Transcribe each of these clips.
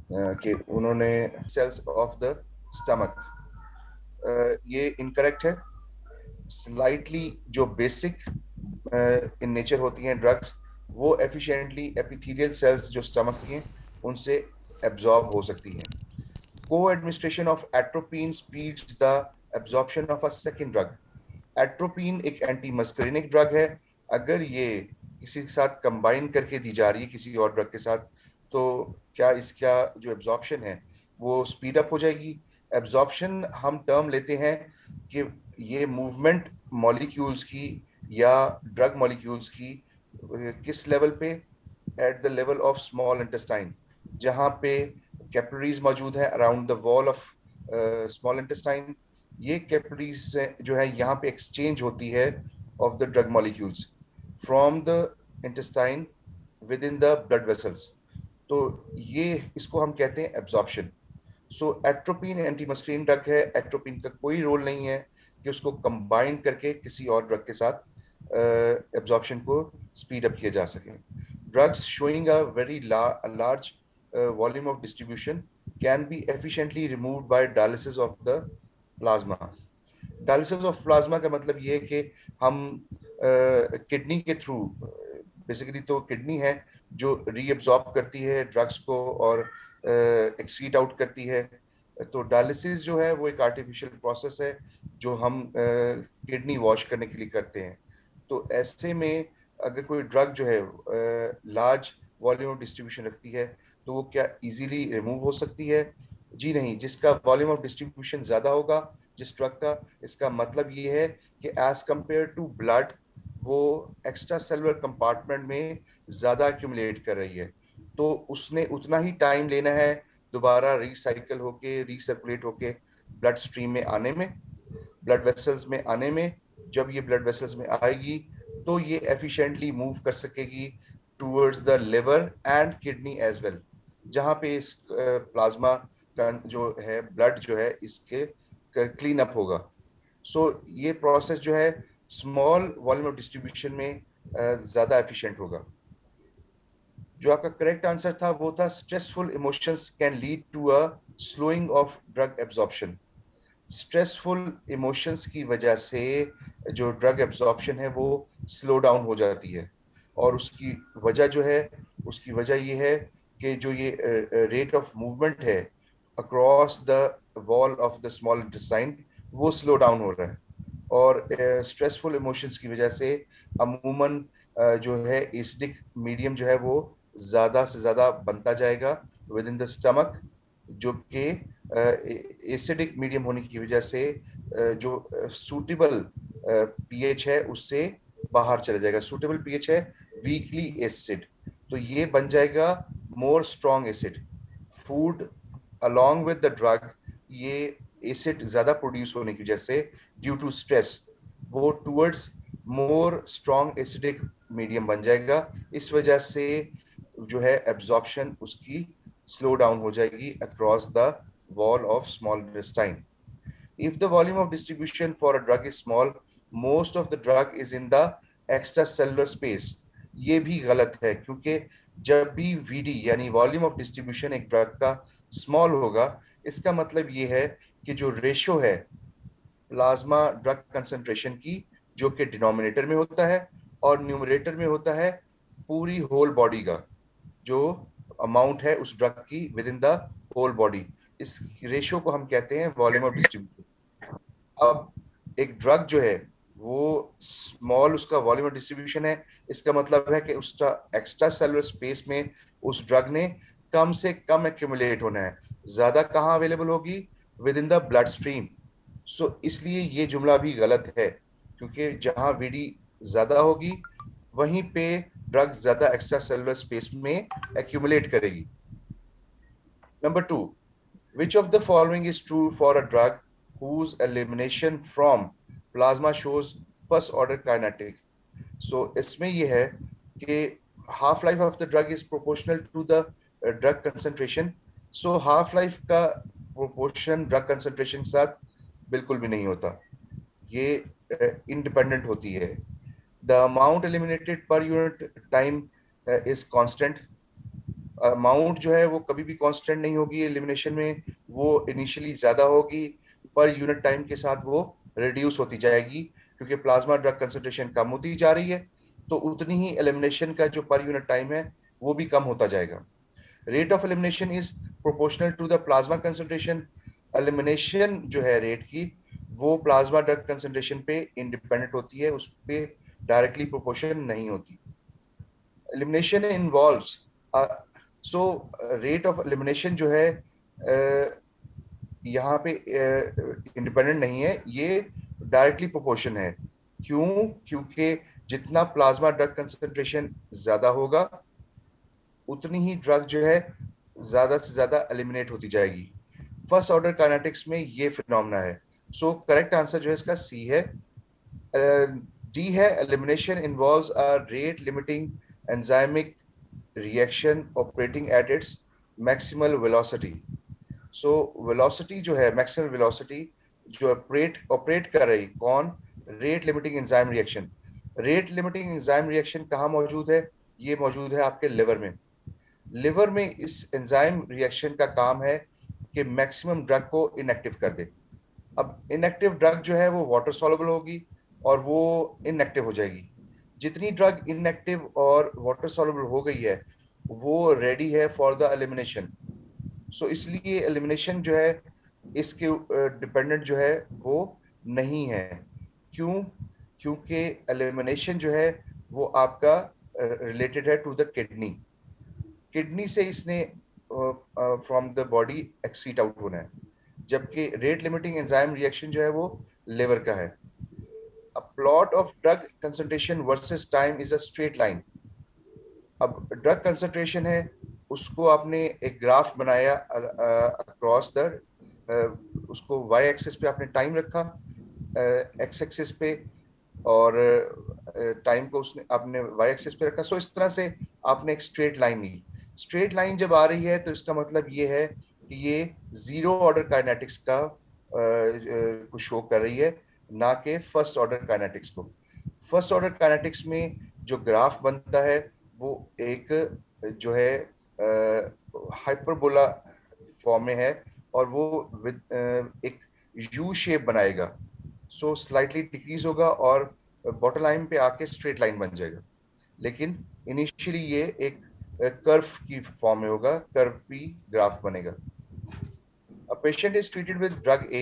कि उन्होंने sales of the stomach, ये इनकरेक्ट है। स्लाइटली जो बेसिक इन नेचर होती हैं ड्रग्स, वो एफिशिएंटली एपिथेलियल सेल्स जो स्टमक की हैं उनसे एब्जॉर्ब हो सकती हैं। को administration of atropine speeds the absorption of a second drug. Atropine एक एंटी मस्करिनिक ड्रग है। अगर ये किसी के साथ कंबाइन करके दी जा रही है किसी और ड्रग के साथ, तो क्या इसका जो एब्जॉर्प्शन है वो स्पीड अप हो जाएगी। एब्जॉर्प्शन हम टर्म लेते हैं कि ये मूवमेंट मॉलिक्यूल्स की या ड्रग मॉलिक्यूल्स की किस लेवल पे, at the level of small intestine, जहां पे कैपिलरीज मौजूद है around the wall of small intestine. ये कैपिलरीज जो है यहाँ पे एक्सचेंज होती है of the drug molecules from the intestine with in the blood vessels. तो ये इसको हम कहते हैं एब्जॉर्प्शन। सो एट्रोपिन एंटी मस्करीन ड्रग है। एट्रोपिन का कोई रोल नहीं है कि उसको कंबाइन करके किसी और ड्रग के साथ एब्जॉर्प्शन को स्पीड अप किया जा सके। Drugs showing a very large volume of distribution can be efficiently removed by dialysis of the plasma. Dialysis of plasma का मतलब ये है कि हम किडनी के थ्रू, बेसिकली तो किडनी है जो रीअब्सॉर्ब करती है ड्रग्स को और एक्सक्रीट आउट करती है। तो डायलिसिस जो है वो एक आर्टिफिशियल प्रोसेस है जो हम किडनी वॉश करने के लिए करते हैं। तो ऐसे में अगर कोई ड्रग जो है लार्ज वॉल्यूम ऑफ डिस्ट्रीब्यूशन रखती है, तो वो क्या इजीली रिमूव हो सकती है? जी नहीं। जिसका वॉल्यूम ऑफ डिस्ट्रीब्यूशन ज्यादा होगा जिस ड्रग का, इसका मतलब ये है कि एज कंपेयर टू ब्लड वो एक्स्ट्रा सेलुलर कंपार्टमेंट में ज्यादा एक्यूमुलेट कर रही है। तो उसने उतना ही टाइम लेना है दोबारा रिसाइकल होके रिसर्कुलेट होके ब्लड स्ट्रीम में आने में, ब्लड वेसल्स में आने में। जब ये ब्लड वेसल्स में आएगी तो ये एफिशिएंटली मूव कर सकेगी towards the liver and kidney as well, जहां पे इस प्लाज्मा का जो है ब्लड जो है इसके क्लीन अप होगा। सो ये प्रोसेस जो है स्मॉल वॉल्यूम ऑफ डिस्ट्रीब्यूशन में ज्यादा एफिशिएंट होगा। जो आपका करेक्ट आंसर था वो था stressful emotions can lead to a slowing of drug absorption. Stressful emotions की वजह से जो ड्रग एब्जॉर्प्शन है वो स्लो डाउन हो जाती है। और उसकी वजह जो है, उसकी वजह ये है कि जो ये रेट ऑफ मूवमेंट है across the wall of the small intestine वो स्लो डाउन हो रहा है। और स्ट्रेसफुल इमोशंस की वजह से अमूमन जो है एसिडिक मीडियम जो है वो ज्यादा से ज्यादा बनता जाएगा विद इन द स्टमक, जो कि एसिडिक मीडियम होने की वजह से जो सूटेबल पीएच है उससे बाहर चला जाएगा। सूटेबल पीएच है वीकली एसिड, तो ये बन जाएगा more strong acid. Food along with the drug, ये एसिड ज्यादा प्रोड्यूस होने की वजह से ड्यू टू स्ट्रेस वो towards more strong acidic medium बन जाएगा। इस वजह से जो है एब्जॉर्प्शन उसकी स्लो डाउन हो जाएगी across the wall of small intestine. If the volume of distribution for a drug is small, most of the drug is in the extracellular space. ये भी गलत है क्योंकि जब भी वीडी यानी वॉल्यूम ऑफ डिस्ट्रीब्यूशन एक ड्रग का स्मॉल होगा, इसका मतलब ये है कि जो रेशो है प्लाज्मा ड्रग कंसंट्रेशन की, जो कि डिनोमिनेटर में होता है और न्यूमरेटर में होता है पूरी होल बॉडी का जो अमाउंट है उस ड्रग की within the whole body, इस रेशियो को हम कहते हैं वॉल्यूम ऑफ डिस्ट्रीब्यूशन। अब एक ड्रग जो है वो स्मॉल उसका वॉल्यूम ऑफ डिस्ट्रीब्यूशन है, इसका मतलब है कि उसका एक्स्ट्रा सेलुलर स्पेस में उस ड्रग ने कम से कम एक्यूमुलेट होना है। ज्यादा कहाँ अवेलेबल होगी? Within the blood stream. So इसलिए ये जुमला भी गलत है क्योंकि जहां वीडी ज्यादा होगी वहीं पे ड्रग ज्यादा एक्स्ट्रा सेलुलर स्पेस में एक्यूमुलेट करेगी। Number two, which of the following is true for a drug whose elimination from plasma shows first order kinetics? So इसमें ये है कि half life of the drug is proportional to the drug concentration. So half life का proportion drug concentration के साथ बिल्कुल भी नहीं होता, ये independent होती है। The amount eliminated per unit time is constant. Amount जो है वो कभी भी कांस्टेंट नहीं होगी एलिमिनेशन में, वो इनिशियली ज्यादा होगी, पर यूनिट टाइम के साथ वो रिड्यूस होती जाएगी, क्योंकि प्लाज्मा ड्रग कंसंट्रेशन कम होती जा रही है, तो उतनी ही एलिमिनेशन का जो पर यूनिट टाइम है वो भी कम होता जाएगा। Rate of elimination is proportional to the plasma concentration. Elimination जो है रेट की, वो प्लाज्मा ड्रग कंसंट्रेशन पे इंडिपेंडेंट होती है, उस पे डायरेक्टली प्रोपोर्शन नहीं होती। Elimination involves, so rate of elimination जो है यहाँ पे इंडिपेंडेंट नहीं है, ये डायरेक्टली प्रोपोर्शन है। क्यों? क्योंकि जितना प्लाज्मा ड्रग कंसंट्रेशन ज्यादा होगा, उतनी ही ड्रग जो है ज्यादा से ज्यादा एलिमिनेट होती जाएगी। फर्स्ट ऑर्डर काइनेटिक्स में ये फिनोमेना है। सो करेक्ट आंसर जो है इसका सी है, डी है। Elimination involves a rate limiting enzymic reaction operating at its maximal velocity. So velocity जो है, मैक्सिमम वेलोसिटी जो ऑपरेट कर रही कौन? Rate limiting enzyme reaction. Rate limiting enzyme reaction कहाँ मौजूद है? ये मौजूद है आपके लिवर में। लिवर में इस एंजाइम रिएक्शन का काम है कि मैक्सिमम ड्रग को इनएक्टिव कर दे। अब इनएक्टिव ड्रग जो है वो वाटर सॉल्युबल होगी और वो इनएक्टिव हो जाएगी। जितनी ड्रग इनएक्टिव और वाटर सॉल्युबल हो गई है, वो रेडी है फॉर द एलिमिनेशन। सो इसलिए एलिमिनेशन जो है इसके डिपेंडेंट जो है वो नहीं है। क्यों? क्योंकि एलिमिनेशन जो है वो आपका रिलेटेड है टू द किडनी। किडनी से इसने from the body excrete out होना है, जबकि रेट लिमिटिंग एंजाइम रिएक्शन जो है वो लिवर का है। अ plot of drug concentration versus time is a straight line. अब ड्रग कंसंट्रेशन है, उसको आपने एक ग्राफ बनाया अक्रॉस द, उसको वाई एक्सिस पे आपने टाइम रखा, एक्स एक्सिस पे, और टाइम को उसने आपने वाई एक्सिस पे रखा। सो इस तरह से आपने एक स्ट्रेट लाइन ली। स्ट्रेट लाइन जब आ रही है तो इसका मतलब ये है कि ये जीरो ऑर्डर काइनेटिक्स का को शो कर रही है, ना कि फर्स्ट ऑर्डर काइनेटिक्स को। फर्स्ट ऑर्डर काइनेटिक्स में जो ग्राफ बनता है वो एक जो है हाइपरबोला फॉर्म में है, और वो विद एक यू शेप बनाएगा। सो स्लाइटली डिक्रीज होगा और बॉटम लाइन पे आके स्ट्रेट लाइन बन जाएगा। लेकिन इनिशियली ये एक कर्व की फॉर्म में होगा, कर्वी ग्राफ बनेगा। A patient is treated with drug A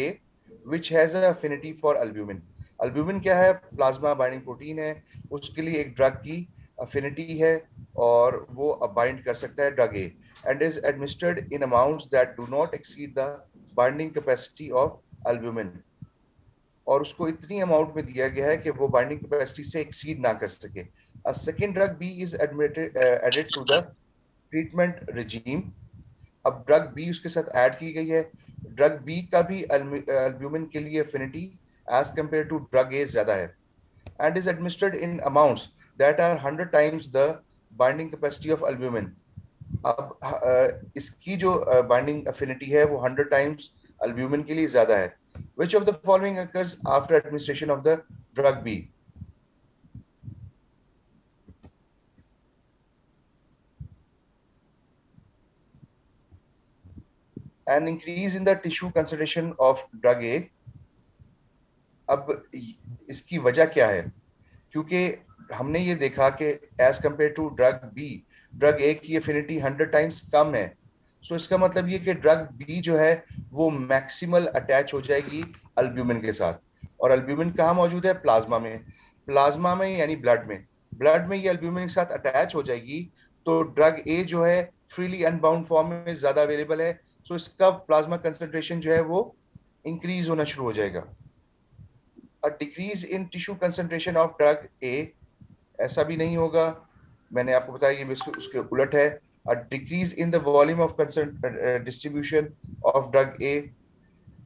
which has an affinity for albumin. Albumin क्या है? प्लाज्मा बाइंडिंग प्रोटीन है, उसके लिए एक ड्रग की अफिनिटी है और वो बाइंड कर सकता है drug A, and is administered in amounts that do not exceed the binding capacity of albumin. और उसको इतनी अमाउंट में दिया गया है कि वो बाइंडिंग कैपेसिटी से एक्सीड ना कर सके। A second drug B is added to the treatment regime. अब ड्रग बी उसके साथ ऐड की गई है। ड्रग बी का भी अल्ब्यूमिन के लिए affinity as compare to drug A ज्यादा है, and is administered in amounts that are 100 times the binding capacity of albumin. अब इसकी जो बाइंडिंग अफिनिटी है वो 100 टाइम्स अल्ब्यूमिन के लिए ज्यादा है। Which of the following occurs after administration of the drug B? An increase in the tissue concentration of drug A. अब इसकी वजह क्या है? क्योंकि हमने ये देखा कि as compare to drug B, drug A की एफिनिटी 100 टाइम्स कम है। सो इसका मतलब ये कि ड्रग बी जो है वो मैक्सिमल अटैच हो जाएगी अल्ब्यूमिन के साथ। और अल्ब्यूमिन कहाँ मौजूद है? प्लाज्मा में। प्लाज्मा में यानी ब्लड में। ब्लड में ये अल्ब्यूमिन के साथ अटैच हो जाएगी, तो ड्रग ए जो है फ्रीली अनबाउंड फॉर्म में ज्यादा अवेलेबल है। सो इसका प्लाज्मा कंसंट्रेशन जो है वो इंक्रीज होना शुरू हो जाएगा। A decrease in tissue concentration of drug ए, ऐसा भी नहीं होगा, मैंने आपको बताया कि उसके उलट है। A decrease in the volume of distribution of drug A,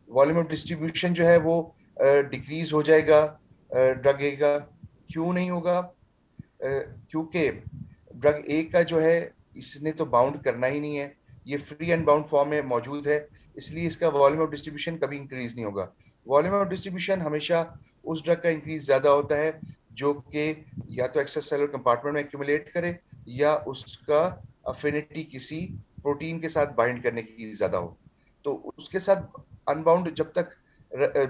volume of distribution जो है वो डिक्रीज हो जाएगा ड्रग ए का। क्यों नहीं होगा? क्योंकि ड्रग ए का जो है इसने तो बाउंड करना ही नहीं है, ये फ्री एंड बाउंड फॉर्म में मौजूद है, इसलिए इसका वॉल्यूम ऑफ डिस्ट्रीब्यूशन कभी इंक्रीज नहीं होगा। वॉल्यूम ऑफ डिस्ट्रीब्यूशन हमेशा उस ड्रग का इंक्रीज ज्यादा होता है जो कि या तो एक्स्ट्रा सेलुलर कंपार्टमेंट में एक्यूमुलेट करे या उसका अफिनिटी किसी प्रोटीन के साथ बाइंड करने की ज्यादा हो, तो उसके साथ अनबाउंड जब तक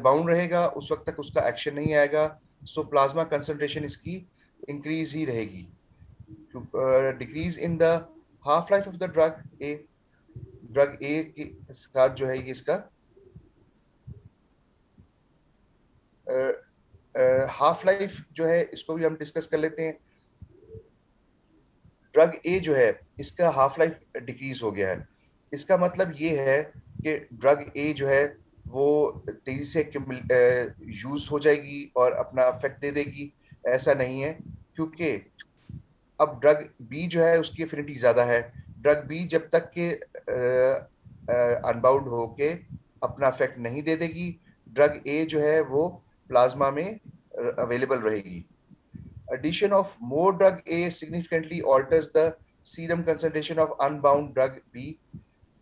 बाउंड रहेगा उस वक्त तक उसका एक्शन नहीं आएगा, सो प्लाज्मा कंसंट्रेशन इसकी इंक्रीज ही रहेगी। Decrease in the half life of the drug ए के साथ जो है ये इसका हाफ लाइफ जो है इसको भी हम डिस्कस कर लेते हैं। ड्रग ए जो है इसका हाफ लाइफ डिक्रीज हो गया है, इसका मतलब ये है कि ड्रग ए जो है वो तेजी से यूज हो जाएगी और अपना इफेक्ट दे देगी, ऐसा नहीं है, क्योंकि अब ड्रग बी जो है उसकी एफिनिटी ज्यादा है। ड्रग बी जब तक के अनबाउंड होके अपना इफेक्ट नहीं दे देगी, ड्रग ए जो है वो प्लाज्मा में अवेलेबल रहेगी। Addition of more drug A significantly alters the serum concentration of unbound drug B।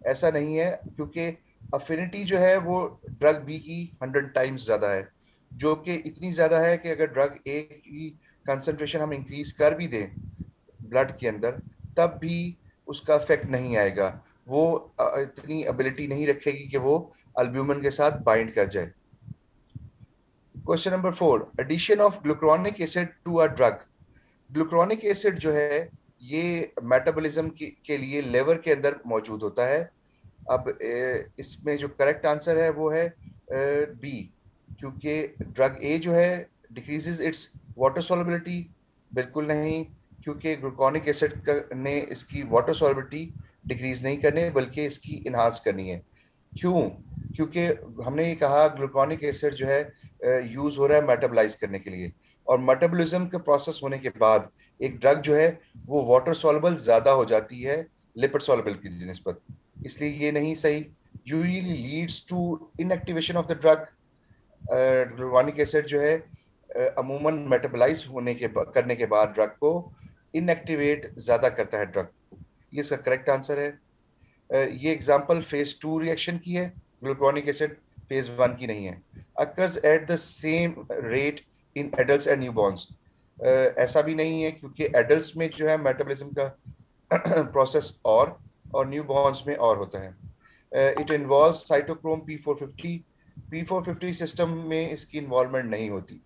ऐसा नहीं है, क्योंकि अफिनिटी जो है वो ड्रग बी की 100 टाइम्स ज्यादा है, जो कि इतनी ज्यादा है कि अगर ड्रग ए की कंसंट्रेशन हम इंक्रीज कर भी दें ब्लड के अंदर, तब भी उसका इफेक्ट नहीं आएगा, वो इतनी एबिलिटी नहीं रखेगी कि वो अल्ब्यूमिन के साथ बाइंड कर जाए। Question number 4, addition of glucuronic acid to a drug. Glucuronic acid जो है ये मेटाबॉलिज्म के लिए लिवर के अंदर मौजूद होता है। अब इसमें जो करेक्ट आंसर है वो है बी, क्योंकि ड्रग ए जो है डिक्रीजेस इट्स वाटर सॉल्युबिलिटी। बिल्कुल नहीं, क्योंकि ग्लूकोनिक एसिड ने इसकी वाटर सॉल्युबिलिटी डिक्रीज नहीं करनी बल्कि इसकी इनहांस करनी है। क्यों? क्योंकि हमने ये कहा ग्लूकोनिक एसिड जो है यूज हो रहा है मेटाबोलाइज करने के लिए, और मेटाबॉलिज्म के प्रोसेस होने के बाद एक ड्रग जो है वो वाटर सॉल्युबल ज्यादा हो जाती है लिपिड सॉल्युबल की निस्बत, इसलिए ये नहीं सही। Usually leads to inactivation of the drug. Gluconic acid जो है अमूमन मेटाबोलाइज होने के करने के बाद ड्रग को इनएक्टिवेट ज्यादा करता है ड्रग, ये इसका करेक्ट आंसर है। ये एग्जांपल फेज 2 रिएक्शन की है, ग्लूकोनिक एसिड फेज 1 की नहीं है। Occurs at the same rate in adults and newborn's. ऐसा भी नहीं है, क्योंकि एडल्ट्स में जो है मेटाबॉलिज्म का प्रोसेस और न्यूबॉर्न्स में और होता है। It involves cytochrome P450 system में इसकी इन्वॉल्वमेंट नहीं होती।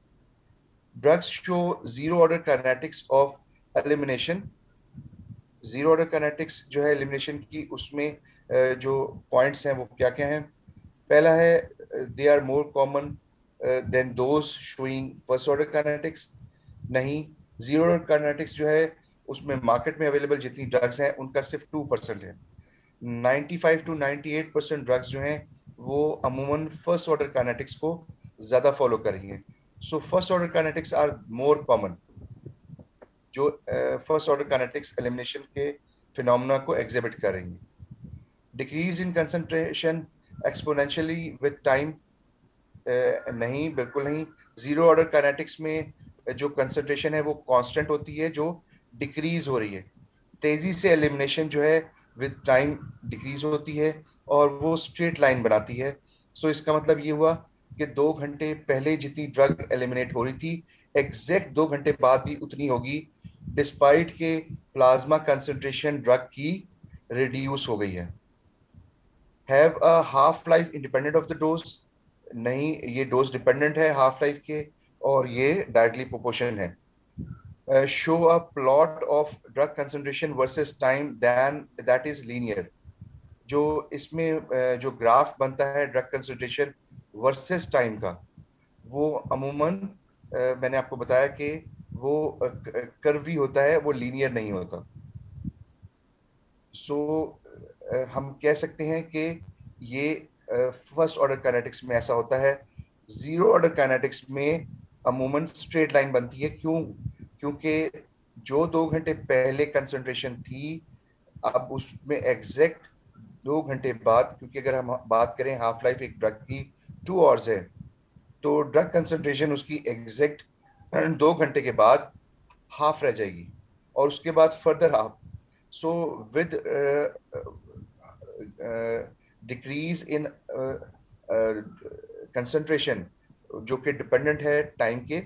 Drugs show zero order kinetics of elimination. Zero order kinetics जो है एलिमिनेशन की, उसमें जो पॉइंट्स हैं वो क्या क्या हैं? पहला है they are more common than those showing first order kinetics. नहीं, जीरो ऑर्डर काइनेटिक्स जो है उसमें मार्केट में अवेलेबल जितनी ड्रग्स हैं उनका सिर्फ 2% है। 95 to 98% ड्रग्स जो हैं वो अमूमन फर्स्ट ऑर्डर काइनेटिक्स को ज्यादा फॉलो कर रही हैं। So first order kinetics are more common, जो फर्स्ट ऑर्डर काइनेटिक्स एलिमिनेशन के फिनोमेना को एग्जिबिट कर रही हैं। Decrease in concentration exponentially with time. नहीं, बिल्कुल नहीं। जीरो ऑर्डर काइनेटिक्स में जो कंसंट्रेशन है वो कांस्टेंट होती है, जो डिक्रीज हो रही है। तेजी से एलिमिनेशन जो है विद टाइम डिक्रीज होती है और वो स्ट्रेट लाइन बनाती है। सो इसका मतलब ये हुआ कि 2 घंटे पहले जितनी ड्रग एलिमिनेट हो रही थी, एग्जैक्ट 2 घंटे बाद भी उतनी होगी, डिस्पाइट के प्लाज्मा कंसंट्रेशन ड्रग की रिड्यूस हो गई है। Have a half life independent of the dose. नहीं, ये डोज डिपेंडेंट है हाफ लाइफ के, और ये डायरेक्टली प्रोपोर्शन है। Show a plot of drug concentration versus time than that is linear. जो इसमें जो ग्राफ बनता है ड्रग कंसंट्रेशन वर्सेस टाइम का, वो अमूमन मैंने आपको बताया कि वो कर्वी होता है, वो लीनियर नहीं होता। सो हम कह सकते हैं कि ये फर्स्ट ऑर्डर काइनेटिक्स में ऐसा होता है। जीरो ऑर्डर काइनेटिक्स में अमूमन स्ट्रेट लाइन बनती है। क्यों? क्योंकि जो 2 घंटे पहले कंसंट्रेशन थी, अब उसमें एग्जैक्ट 2 घंटे बाद, क्योंकि अगर हम बात करें हाफ लाइफ एक ड्रग की 2 आवर्स है, तो ड्रग कंसंट्रेशन उसकी एग्जैक्ट 2 घंटे के बाद हाफ रह जाएगी और उसके बाद further half. So with decrease in concentration जो कि डिपेंडेंट है टाइम के,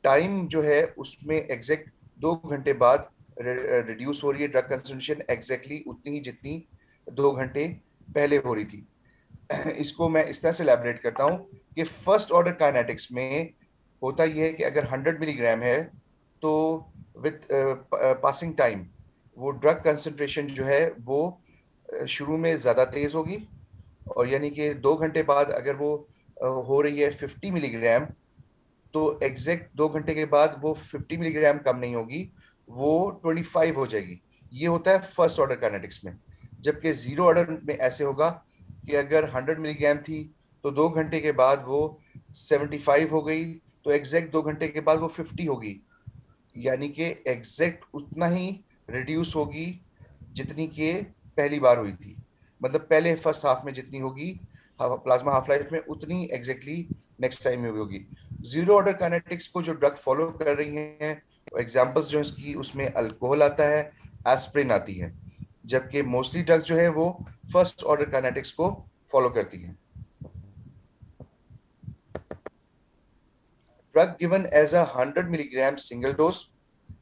टाइम जो है उसमें एग्जैक्ट 2 घंटे बाद रिड्यूस हो रही है ड्रग कंसंट्रेशन एग्जैक्टली उतनी ही जितनी 2 घंटे पहले हो रही थी। इसको मैं इस तरह से एलैबोरेट करता हूं कि फर्स्ट ऑर्डर काइनेटिक्स में होता यह है कि अगर 100 मिलीग्राम है तो विद पासिंग टाइम वो ड्रग कंसंट्रेशन जो है वो शुरू में ज्यादा तेज होगी, और यानी कि 2 घंटे बाद अगर वो हो रही है 50 मिलीग्राम, तो एग्जैक्ट 2 घंटे के बाद वो 50 मिलीग्राम कम नहीं होगी, वो 25 हो जाएगी। ये होता है फर्स्ट ऑर्डर काइनेटिक्स में। जबकि जीरो ऑर्डर में ऐसे होगा कि अगर 100 मिलीग्राम थी तो 2 घंटे के बाद वो 75 हो गई, तो एग्जैक्ट 2 घंटे के बाद वो 50 होगी, यानी कि एग्जैक्ट उतना ही रिड्यूस होगी जितनी कि पहली बार हुई थी। मतलब पहले फर्स्ट हाफ में जितनी होगी प्लाज्मा हाफ लाइफ में, उतनी एग्जैक्टली नेक्स्ट टाइम में होगी। जीरो ऑर्डर काइनेटिक्स को जो ड्रग फॉलो कर रही हैं, एग्जांपल्स जो इसकी उसमें अल्कोहल आता है, एस्प्रिन आती है, जबकि मोस्टली ड्रग्स जो है वो फर्स्ट ऑर्डर काइनेटिक्स को फॉलो करती हैं। Drug given as a 100 milligram single dose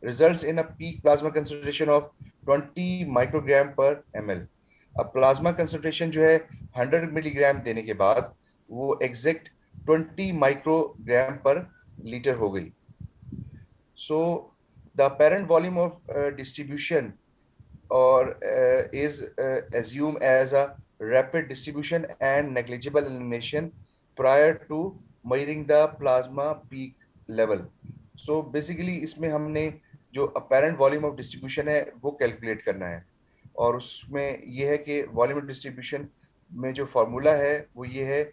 results in a peak plasma concentration of 20 microgram per ml। अब प्लाज्मा कंसंट्रेशन जो है 100 मिलीग्राम देने के बाद वो एग्जैक्ट 20 माइक्रोग्राम पर लीटर हो गई। So the apparent volume of distribution or is assumed as a rapid distribution and negligible elimination prior to measuring the plasma peak level। So basically इसमें हमने जो apparent volume of distribution है वो calculate करना है, और उसमें ये है कि वॉल्यूम ऑफ डिस्ट्रीब्यूशन में जो फॉर्मूला है वो ये है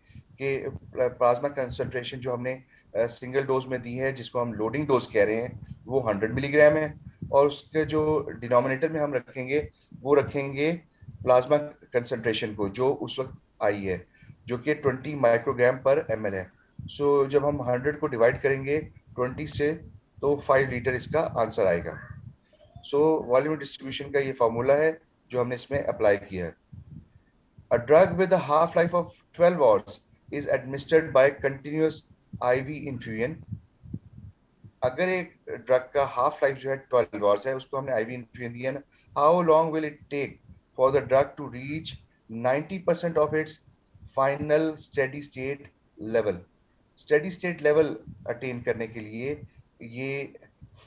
कि प्लाज्मा कंसंट्रेशन जो हमने सिंगल डोज में दी है, जिसको हम लोडिंग डोज कह रहे हैं, वो 100 मिलीग्राम है, और उसके जो डिनोमिनेटर में हम रखेंगे वो रखेंगे प्लाज्मा कंसंट्रेशन को जो उस वक्त आई है, जो कि 20 माइक्रोग्राम पर ml है। सो जब हम 100 को डिवाइड करेंगे 20 से, तो 5 लीटर इसका आंसर आएगा। सो वॉल्यूम डिस्ट्रीब्यूशन का ये फॉर्मूला है जो हमने इसमें अप्लाई किया है। A drug with a half-life of 12 hours is administered by continuous IV infusion। अगर एक ड्रग का हाफ लाइफ जो है 12 आवर्स है, उसको हमने आईवी इन्फ्यूजन दिया ना, how long will it take for the drug to reach 90% of its final steady state level. Steady state level attain करने के लिए ये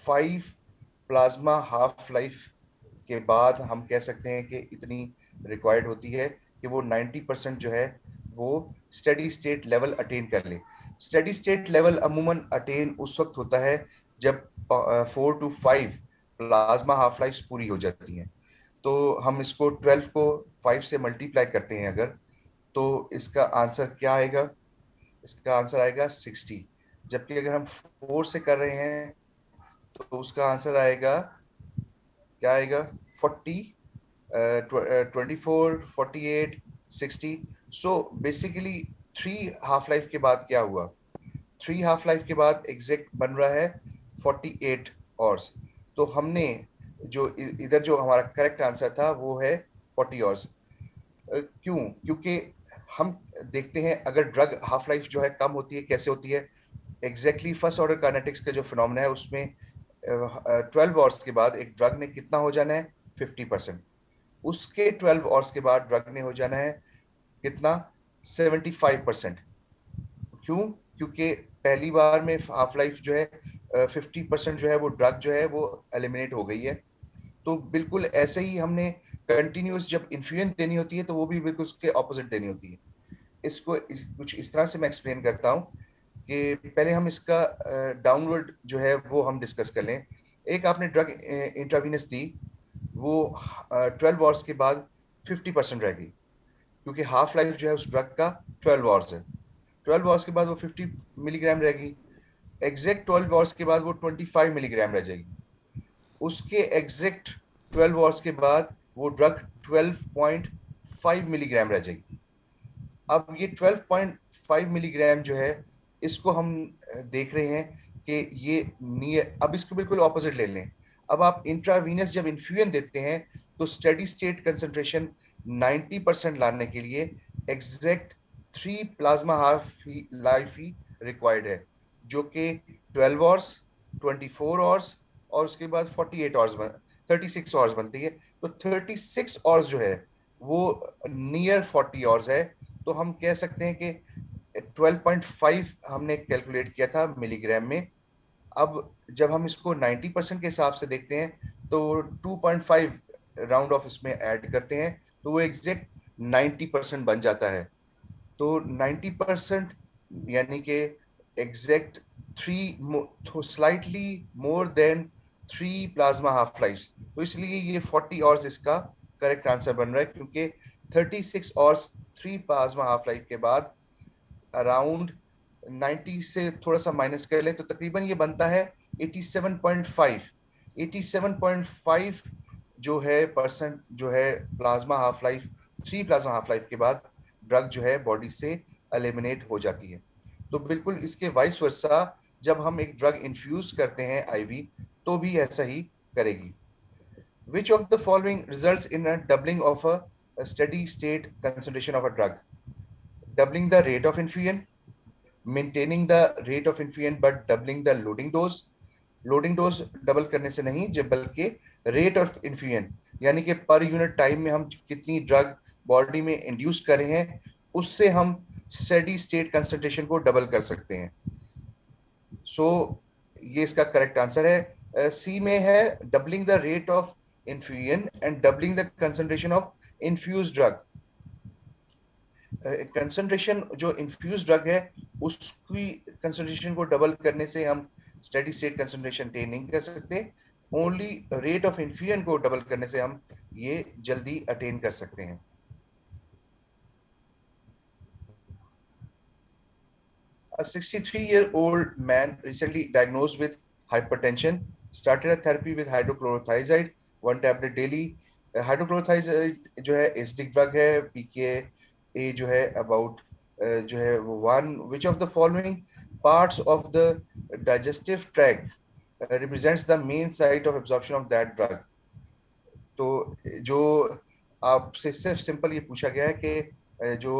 5 प्लाज्मा हाफ लाइफ के बाद हम कह सकते हैं कि इतनी रिक्वायर्ड होती है कि वो 90% जो है वो स्टेडी स्टेट लेवल अटेन कर ले। स्टेडी स्टेट लेवल अमूमन अटेन उस वक्त होता है जब 4 to 5 प्लाज्मा हाफ लाइफ पूरी हो जाती हैं। तो हम इसको 12 को 5 से मल्टीप्लाई करते हैं अगर, तो इसका आंसर क्या आएगा? इसका आंसर आएगा 60। जबकि अगर हम 4 से कर रहे हैं तो उसका आंसर आएगा, क्या आएगा? 40, 24, 48, 60। सो बेसिकली 3 हाफ लाइफ के बाद क्या हुआ? 3 हाफ लाइफ के बाद एग्जैक्ट बन रहा है 48 आवर्स। तो हमने जो इधर जो हमारा करेक्ट आंसर था वो है 40 आवर्स। क्यों? क्योंकि हम देखते हैं अगर ड्रग हाफ लाइफ जो है कम होती है, कैसे होती है? एग्जैक्टली फर्स्ट ऑर्डर काइनेटिक्स का जो फिनोमेना है उसमें 12 आवर्स के बाद एक ड्रग ने कितना हो जाना है? 50%। उसके 12 आवर्स के बाद ड्रग ने हो जाना है कितना? 75%। क्यों? क्योंकि पहली बार में हाफ लाइफ जो है 50% जो है वो ड्रग जो है वो एलिमिनेट हो गई है। तो बिल्कुल ऐसे ही हमने कंटिन्यूस जब इन्फ्यूजन देनी होती है तो वो भी बिल्कुल उसके ऑपोजिट देनी होती है। इसको कुछ इस तरह से मैं एक्सप्लेन करता हूँ कि पहले हम इसका डाउनवर्ड जो है वो हम डिस्कस कर लें। एक आपने ड्रग इंट्रावीनस दी, वो 12 आवर्स के बाद 50% रह गई, क्योंकि हाफ लाइफ जो है उस ड्रग का 12 आवर्स है। 12 आवर्स के बाद वो 50 मिलीग्राम रहेगी। एग्जैक्ट 12 आवर्स के बाद वो 25 मिलीग्राम रह जाएगी। उसके एग्जैक्ट 12 आवर्स के बाद वो ड्रग 12.5 मिलीग्राम रह जाएगी। अब ये 12.5 मिलीग्राम जो है, इसको हम देख रहे हैं कि ये नियर, अब इसको बिल्कुल ऑपोजिट ले लें। अब आप इंट्रावीनस जब इन्फ्यूजन देते हैं तो स्टेडी स्टेट कंसंट्रेशन 90% लाने के लिए एग्जैक्ट 3 प्लाज्मा हाफ लाइफ ही रिक्वायर्ड है, जो कि 12 आवर्स, 24 आवर्स और उसके बाद 48 आवर्स 36 आवर्स बनती है, तो 36 आवर्स जो है वो नियर 40 आवर्स है। तो हम कह सकते हैं कि 12.5 हमने कैलकुलेट किया था मिलीग्राम में। अब जब हम इसको 90% के हिसाब से देखते हैं तो 2.5 राउंड ऑफ इसमें ऐड करते हैं, तो वो एग्जैक्ट 90% बन जाता है। तो 90% यानी कि exact three, slightly more than 3 plasma half life. तो इसलिए ये 40 आवर्स इसका करेक्ट आंसर बन रहा है, क्योंकि 36 आवर्स 3 प्लाज्मा हाफ लाइफ के बाद अराउंड 90 से थोड़ा सा माइनस कर ले तो तकरीबन ये बनता है 87.5। 87.5 जो है परसेंट जो है plasma half life, 3 plasma half life के बाद ड्रग जो है बॉडी से एलिमिनेट हो जाती है। तो बिल्कुल इसके वाइस वर्सा जब हम एक ड्रग इन्फ्यूज करते हैं आईवी, तो भी ऐसा ही करेगी। Which of the following results in a doubling of a steady state concentration of a drug? Doubling the rate of infusion, maintaining the rate of infusion but doubling the loading dose, loading dose double करने से नहीं जब बल्कि rate of infusion, यानी कि पर unit time में हम कितनी ड्रग बॉडी में इंड्यूस कर रहे हैं उससे हम स्टेडी स्टेट कंसंट्रेशन को डबल कर सकते हैं। सो ये इसका करेक्ट आंसर है। सी में है doubling the rate of infusion and doubling the concentration of infuse drug. Concentration जो इन्फ्यूज ड्रग है उसकी कंसंट्रेशन को डबल करने से हम स्टेडी स्टेट कंसंट्रेशन अटेन नहीं कर सकते। ओनली रेट ऑफ इन्फ्यूजन को डबल करने से हम ये जल्दी अटेन कर सकते हैं। A 63-year-old man recently diagnosed with hypertension started a therapy with hydrochlorothiazide, 1 tablet daily. हाइड्रोक्लोरोथाइजाइड जो है एसिडिक ड्रग है, पीके जो है अबाउट जो है वो 1। विच of the following parts of the digestive tract represents the main site of absorption of that drug. तो जो आपसे सिर्फ सिंपल ये पूछा गया है कि जो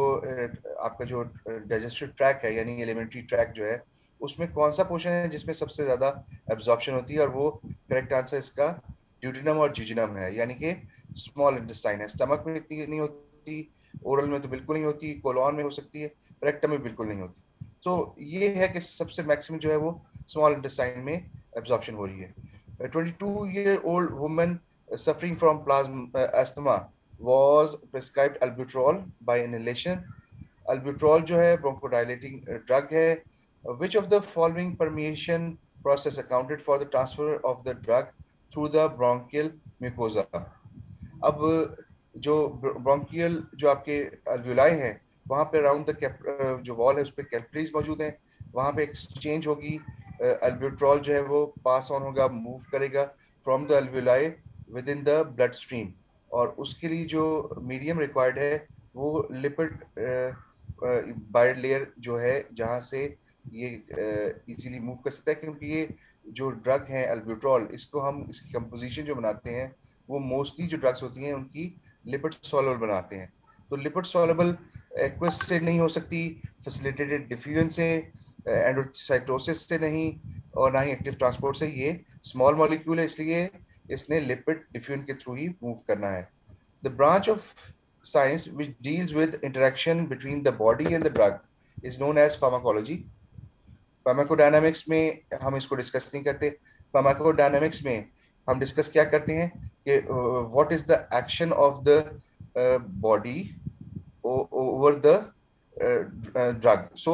आपका जो डाइजेस्टिव ट्रैक है यानी एलिमेंट्री ट्रैक जो है उसमें कौन सा पोर्शन है जिसमें सबसे ज्यादा एब्जॉर्प्शन होती है, और वो करेक्ट आंसर इसका ड्यूटेनम और जिजिनम है, यानी कि स्मॉल इंटेस्टाइन है। स्टमक में इतनी नहीं होती, ओरल में तो बिल्कुल नहीं होती, कोलोन में हो सकती है, रेक्टम में बिल्कुल नहीं होती। तो ये है कि सबसे मैक्सिमम जो है वो स्मॉल इंटेस्टाइन में एब्जॉर्प्शन हो रही है। 22-year-old woman suffering from asthma was prescribed albuterol by inhalation. albuterol जो है bronchodilating drug है। which of the following permeation process accounted for the transfer of the drug through the bronchial mucosa? अब जो bronchial जो आपके alveoli हैं वहां पे अराउंड द जो वॉल है उस पर कैपिलरीज मौजूद हैं, वहां पे एक्सचेंज होगी, अल्ब्यूट्रॉल जो है वो पास ऑन होगा, मूव करेगा from the alveoli with in the blood stream, और उसके लिए जो मीडियम रिक्वायर्ड है वो लिपिड बाइलेयर जो है जहां से ये इजीली मूव कर सकता है, क्योंकि ये जो ड्रग है अल्ब्यूट्रॉल इसको हम इसकी कंपोजिशन जो बनाते हैं वो मोस्टली जो ड्रग्स होती हैं उनकी लिपिड सॉल्युबल बनाते हैं। तो लिपिड सॉल्युबल एक्वस से नहीं हो सकती, फैसिलिटेटेड डिफ्यूजन से, एंडोसाइटोसिस से नहीं, और ना ही एक्टिव ट्रांसपोर्ट से। ये स्मॉल मॉलिक्यूल है इसलिए इसने लिपिड डिफ्यूजन के थ्रू ही मूव करना है। The branch of science which deals with interaction between the body and the drug is known as pharmacology. Pharmacodynamics में हम इसको डिस्कस नहीं करते। फार्माकोडायनामिक्स में हम डिस्कस क्या करते हैं कि what is the action of the body over the drug. So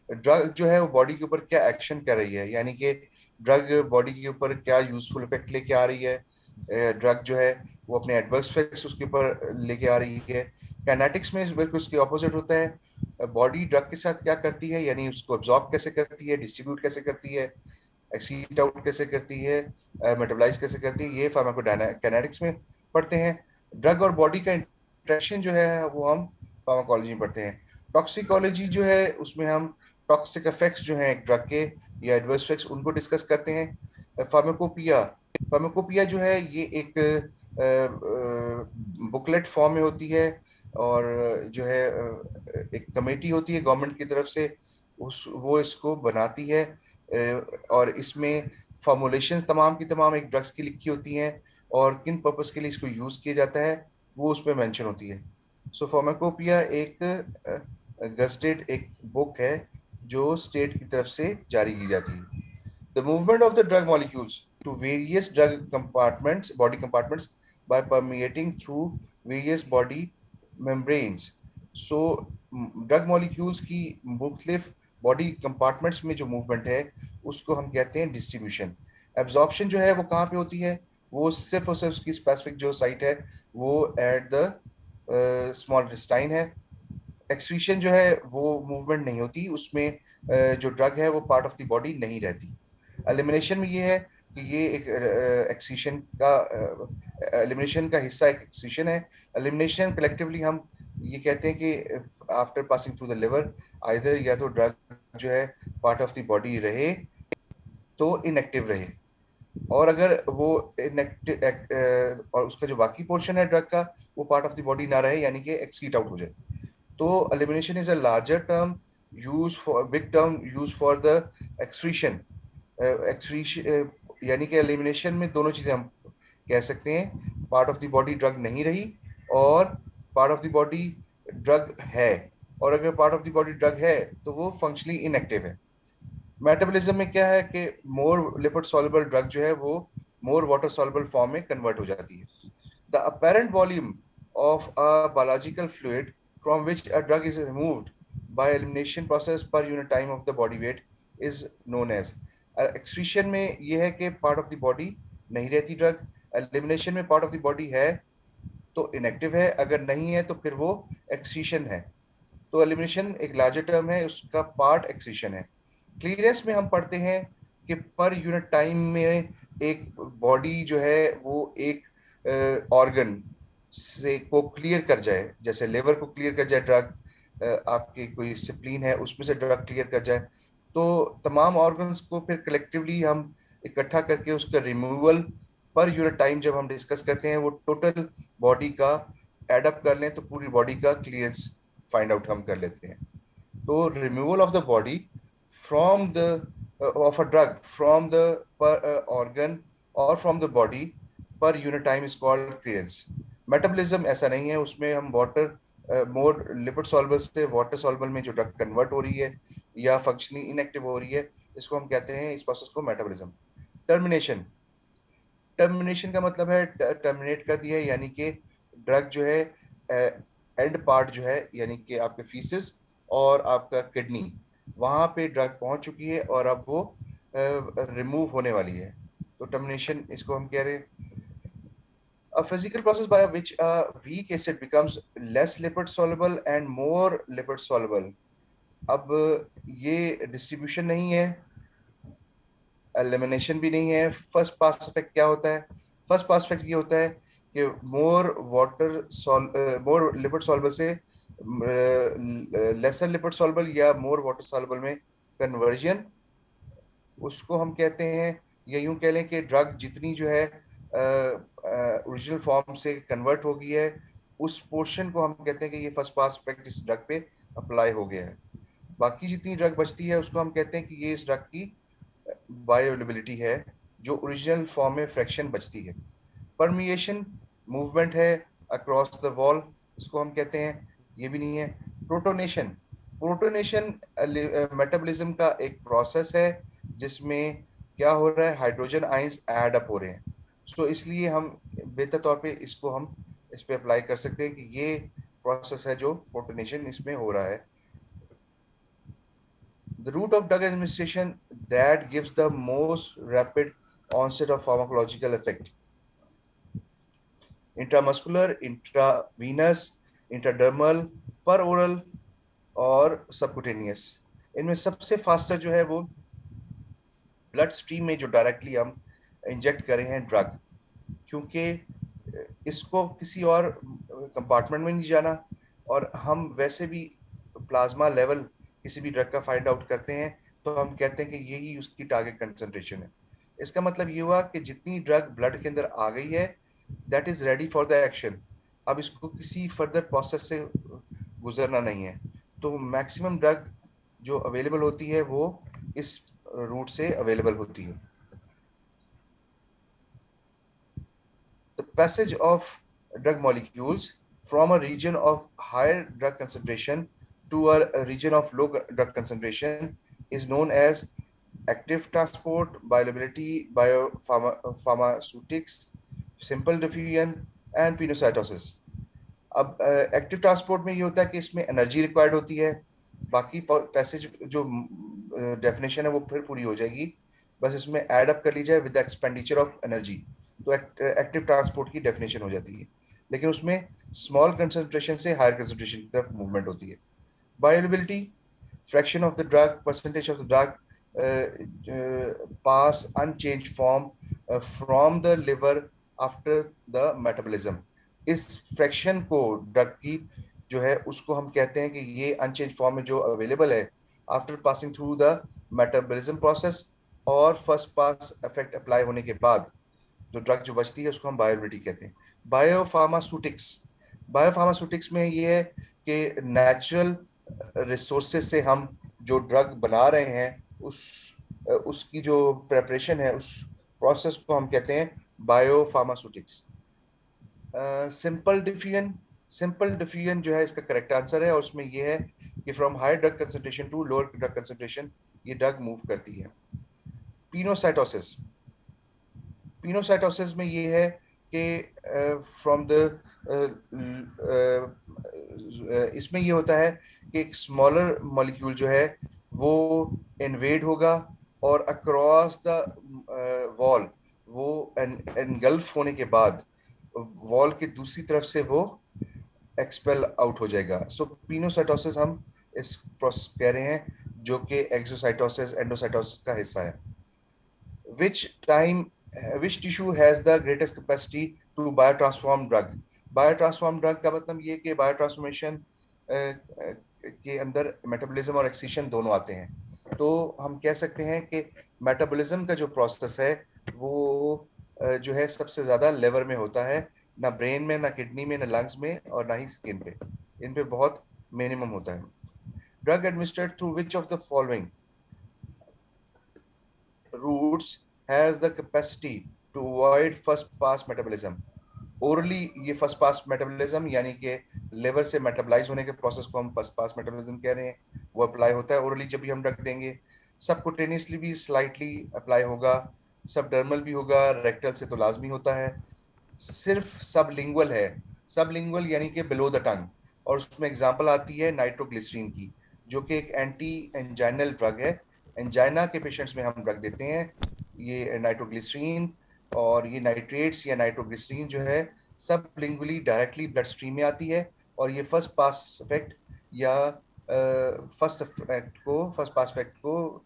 drug जो है वो बॉडी के ऊपर क्या एक्शन कर रही है, यानी कि ड्रग बॉडी के ऊपर क्या यूजफुल इफेक्ट लेके आ रही है, ड्रग जो है वो अपने एडवर्स इफेक्ट्स उसके ऊपर लेके आ रही है। काइनेटिक्स में बिल्कुल उसके ऑपोजिट होता है, बॉडी ड्रग के साथ क्या करती है, यानी उसको एब्जॉर्ब कैसे करती है, डिस्ट्रीब्यूट कैसे करती है, एक्सीट आउट कैसे करती है, मेटाबोलाइज कैसे करती है, ये फार्माकोकाइनेटिक्स में पढ़ते हैं। ड्रग और बॉडी का इंटरेक्शन जो है वो हम फार्माकोलॉजी में पढ़ते हैं। टॉक्सिकोलॉजी जो है उसमें हम टॉक्सिक इफेक्ट्स जो हैं एक ड्रग के या एडवर्स इफेक्ट्स उनको डिस्कस करते हैं। फार्माकोपिया, फार्माकोपिया जो है ये एक बुकलेट फॉर्म में होती है, और जो है एक कमेटी होती है गवर्नमेंट की तरफ से, वो इसको बनाती है, और इसमें फॉर्मुलेशन तमाम की तमाम एक ड्रग्स की लिखी होती हैं, और किन पर्पस के लिए इसको यूज किया जाता है वो उसमें मेंशन होती है। सो फार्माकोपिया एक गस्टेड एक बुक है जो स्टेट की तरफ से जारी की जाती है। The movement of the drug molecules to various drug compartments body compartments by permeating through various body membranes. So drug molecules की मुख्तलिफ बॉडी कंपार्टमेंट्स में जो मूवमेंट है उसको हम कहते हैं डिस्ट्रीब्यूशन। एब्जॉर्प्शन जो है वो कहाँ पे होती है, वो सिर्फ और सिर्फ उसकी स्पेसिफिक जो साइट है वो एट द स्मॉल इंटेस्टाइन है। एक्सक्रीशन जो है वो मूवमेंट नहीं होती उसमें, जो ड्रग है वो पार्ट ऑफ द बॉडी नहीं रहती। एलिमिनेशन में ये है कि ये एक एक्सक्रीशन का एलिमिनेशन का हिस्सा एक एक्सक्रीशन है। एलिमिनेशन कलेक्टिवली हम ये कहते हैं कि after passing through the liver either या तो ड्रग जो है पार्ट ऑफ द बॉडी रहे तो इनएक्टिव रहे, और अगर वो इनएक्टिव और उसका जो बाकी पोर्शन है ड्रग का वो पार्ट ऑफ द बॉडी ना रहे यानी कि एक्सक्रीट आउट हो जाए। तो elimination is a larger term use for big term use for the excretion. Excretion यानी कि एलिमिनेशन में दोनों चीजें हम कह सकते हैं, part of the body drug नहीं रही और part of the body drug है, और अगर part of the body drug है तो वो फंक्शनली इनएक्टिव है। मेटाबॉलिज्म में क्या है कि मोर लिपिड सॉल्युबल ड्रग जो है वो मोर वाटर सॉल्युबल फॉर्म में कन्वर्ट हो जाती है। The apparent volume of a biological fluid from which a drug is removed by elimination process per unit time of the body weight is known as। Excretion में ये है कि part of the body नहीं रहती drug, elimination में part of the body है तो inactive है, अगर नहीं है तो फिर वो एक्सक्रीशन है। तो एलिमिनेशन एक लार्जर टर्म है, उसका पार्ट एक्सक्रीशन है। क्लियरेंस में हम पढ़ते हैं कि पर यूनिट टाइम में एक बॉडी जो है वो एक ऑर्गन से को क्लियर कर जाए, जैसे लेवर को क्लियर कर जाए ड्रग, आपकी कोई स्प्लीन है उसमें से ड्रग क्लियर कर जाए, तो तमाम ऑर्गन्स को फिर कलेक्टिवली हम इकट्ठा करके उसका रिमूवल पर यूनिट टाइम जब हम डिस्कस करते हैं वो टोटल बॉडी का एडअप कर लें तो पूरी बॉडी का क्लियरेंस फाइंड आउट हम कर लेते हैं। तो removal of the body from the of a drug from the organ और from the body per unit time is called clearance. Metabolism ऐसा नहीं है, उसमें हम वाटर मोर लिपिड सॉल्युबल से वाटर सॉल्युबल में जो ड्रग कन्वर्ट हो रही है या फंक्शनली इनएक्टिव हो रही है, इसको हम कहते हैं इस प्रोसेस को मेटाबॉलिज्म। टर्मिनेशन, टर्मिनेशन का मतलब है टर्मिनेट कर दिया है, यानी कि ड्रग जो है एंड पार्ट जो है यानी कि आपके फीसिस और आपका किडनी वहां पे ड्रग पहुंच चुकी है और अब वो रिमूव होने वाली है, तो टर्मिनेशन इसको हम कह रहे हैं। A physical process by which a weak acid becomes less lipid soluble and more lipid soluble। अब ये डिस्ट्रीब्यूशन नहीं है, एलिमिनेशन भी नहीं है। फर्स्ट पास इफेक्ट क्या होता है, फर्स्ट पास इफेक्ट ये होता है कि मोर लिपिड सॉल्युबल से लेसर लिपिड सॉल्युबल या मोर वाटर सॉल्युबल में कन्वर्जन, उसको हम कहते हैं, या यूं कह लें कि ड्रग जितनी जो है ओरिजिनल फॉर्म से कन्वर्ट हो गई है उस पोर्शन को हम कहते हैं कि ये फर्स्ट पास इफेक्ट इस ड्रग पे अप्लाई हो गया है। बाकी जितनी ड्रग बचती है उसको हम कहते हैं कि ये इस ड्रग की बायोअवेलेबिलिटी है, जो ओरिजिनल फॉर्म में फ्रैक्शन बचती है। परमिएशन मूवमेंट है अक्रॉस द वॉल, इसको हम कहते हैं, ये भी नहीं है। प्रोटोनेशन, प्रोटोनेशन मेटाबॉलिज्म का एक प्रोसेस है जिसमें क्या हो रहा है, हाइड्रोजन आयंस ऐड अप हो रहे हैं। सो इसलिए हम बेहतर तौर पे इसको हम इस पे अप्लाई कर सकते हैं कि ये प्रोसेस है जो प्रोटोनेशन इसमें हो रहा है। The route of drug administration that gives the most rapid onset of pharmacological effect। Intramuscular, intravenous, intradermal, पर ओरल और सबकुटेनियस। इनमें सबसे फास्टर जो है वो ब्लड स्ट्रीम में जो डायरेक्टली हम इंजेक्ट कर रहे हैं ड्रग, क्योंकि इसको किसी और कंपार्टमेंट में नहीं जाना, और हम वैसे भी प्लाज्मा लेवल किसी भी ड्रग का फाइंड आउट करते हैं तो हम कहते हैं कि यही उसकी टारगेट कंसंट्रेशन है। इसका मतलब ये हुआ कि जितनी ड्रग ब्लड के अंदर आ गई है that is ready for the action, अब इसको किसी फर्दर प्रोसेस से गुजरना नहीं है। तो मैक्सिमम ड्रग जो अवेलेबल होती है वो इस रूट से अवेलेबल होती है। passage of drug molecules from a region of higher drug concentration to a region of low drug concentration is known as active transport, bioavailability, biopharmaceutics, simple diffusion and pinocytosis. अब active transport में ये होता है कि इसमें energy required होती है, बाकी पैसेज जो डेफिनेशन है वो फिर पूरी हो जाएगी, बस इसमें ऐड अप कर ली जाए विद एक्सपेंडिचर ऑफ एनर्जी, तो एक्टिव ट्रांसपोर्ट की डेफिनेशन हो जाती है, लेकिन उसमें स्मॉल कंसंट्रेशन से हायर कंसंट्रेशन की तरफ मूवमेंट होती है. Bioavailability, fraction of the drug, percentage of the drug pass unchanged form from the liver after the metabolism. इस फ्रैक्शन को ड्रग की जो है उसको हम कहते हैं कि ये अनचेंज फॉर्म में जो अवेलेबल है after passing through the metabolism process और फर्स्ट पास इफेक्ट अप्लाई होने के बाद जो ड्रग जो बचती है उसको हम बायोअवेलेबिलिटी कहते हैं. बायोफार्मास्यूटिक्स, बायोफार्मास्यूटिक्स में ये है कि नेचुरल रिसोर्सेज से हम जो ड्रग बना रहे हैं उसकी जो प्रेपरेशन है उस प्रोसेस को हम कहते हैं biopharmaceutics. Simple diffusion, simple diffusion जो है इसका करेक्ट आंसर है और उसमें ये है कि from high drug concentration to lower drug concentration ये ड्रग मूव करती है. पिनोसाइटोसिस, पिनोसाइटोसिस में ये है कि फ्रॉम द इसमें ये होता है कि एक स्मॉलर मॉलिक्यूल जो है वो इन्वेड होगा और अक्रॉस द वॉल वो एनगल्फ होने के बाद वॉल की दूसरी तरफ से वो एक्सपेल आउट हो जाएगा. सो पिनोसाइटोसिस हम इस प्रोसेस कह रहे हैं जो कि एक्सोसाइटोसिस एंडोसाइटोसिस का हिस्सा है. which tissue has the greatest capacity to biotransform drug? Biotransform drug का मतलब ये कि बायोट्रांसफॉर्मेशन के अंदर मेटाबॉलिज्म और एक्सीशन दोनों आते हैं. तो हम कह सकते हैं कि मेटाबॉलिज्म का जो प्रोसेस है वो जो है सबसे ज्यादा लिवर में होता है, ना ब्रेन में, ना किडनी में, ना लंग्स में और ना ही स्किन पे. इन पे बहुत मिनिमम होता है. Drug administered through which of the following routes has the capacity to avoid first pass metabolism? Orally ये फर्स्ट पास मेटाबॉलिज्म यानी कि लिवर से मेटाबलाइज होने के प्रोसेस को हम फर्स्ट पास मेटाबॉलिज्म कह रहे हैं, वो अप्लाई होता है ओरली जब भी हम ड्रग देंगे. सबकुटेनियसली भी स्लाइटली अप्लाई होगा, सबडर्मल भी होगा, रेक्टल से तो लाजमी होता है. सिर्फ सबलिंगुअल है, सबलिंगुअल यानी कि बिलो द टंग, और उसमें एग्जांपल आती है नाइट्रोग्लिसरीन की जो कि एक एंटी एंजाइनल ड्रग है. एंजाइना के पेशेंट्स में हम ड्रग देते हैं ये नाइट्रोग्लिसरीन, और ये नाइट्रेट्स या नाइट्रोग्लिसरीन जो है सब लिंगुअली डायरेक्टली ब्लड स्ट्रीम में आती है और ये फर्स्ट पास इफेक्ट या फर्स्ट पास इफेक्ट को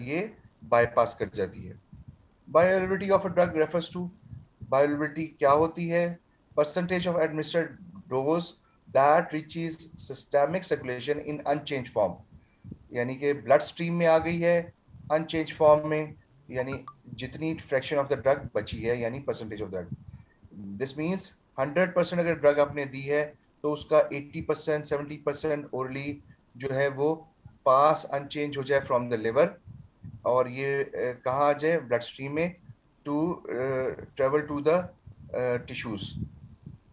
ये बाईपास कर जाती है. Bioavailability of a drug refers to, bioavailability क्या होती है? Percentage of administered dose that reaches systemic circulation in unchange form, यानी कि ब्लड स्ट्रीम में आ गई है अनचेंज फॉर्म में, यानी जितनी फ्रैक्शन ऑफ द ड्रग बची है यानी percentage of drug. This means 100% अगर ड्रग आपने दी है तो उसका 80% 70% ओरली जो है वो पास अनचेंज हो जाए फ्रॉम द लिवर और ये कहाँ आ जाए ब्लड स्ट्रीम में to travel to the tissues.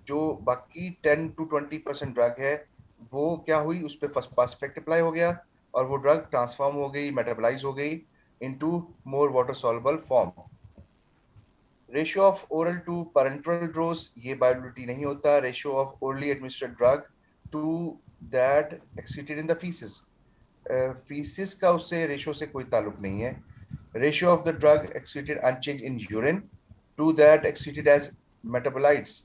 जो बाकी 10 to 20% ड्रग है वो क्या हुई, उस पर फर्स्ट पास इफेक्ट अप्लाई हो गया और वो ड्रग ट्रांसफॉर्म हो गई, मेटाबलाइज हो गई into more water soluble form. Ratio of oral to parenteral dose ये बायोअवेलेबिलिटी नहीं होता. Ratio of orally administered drug to that excreted in the faeces, faeces का उससे रेशियो से कोई ताल्लुक नहीं है. Ratio of the drug excreted unchanged in urine to that excreted as metabolites.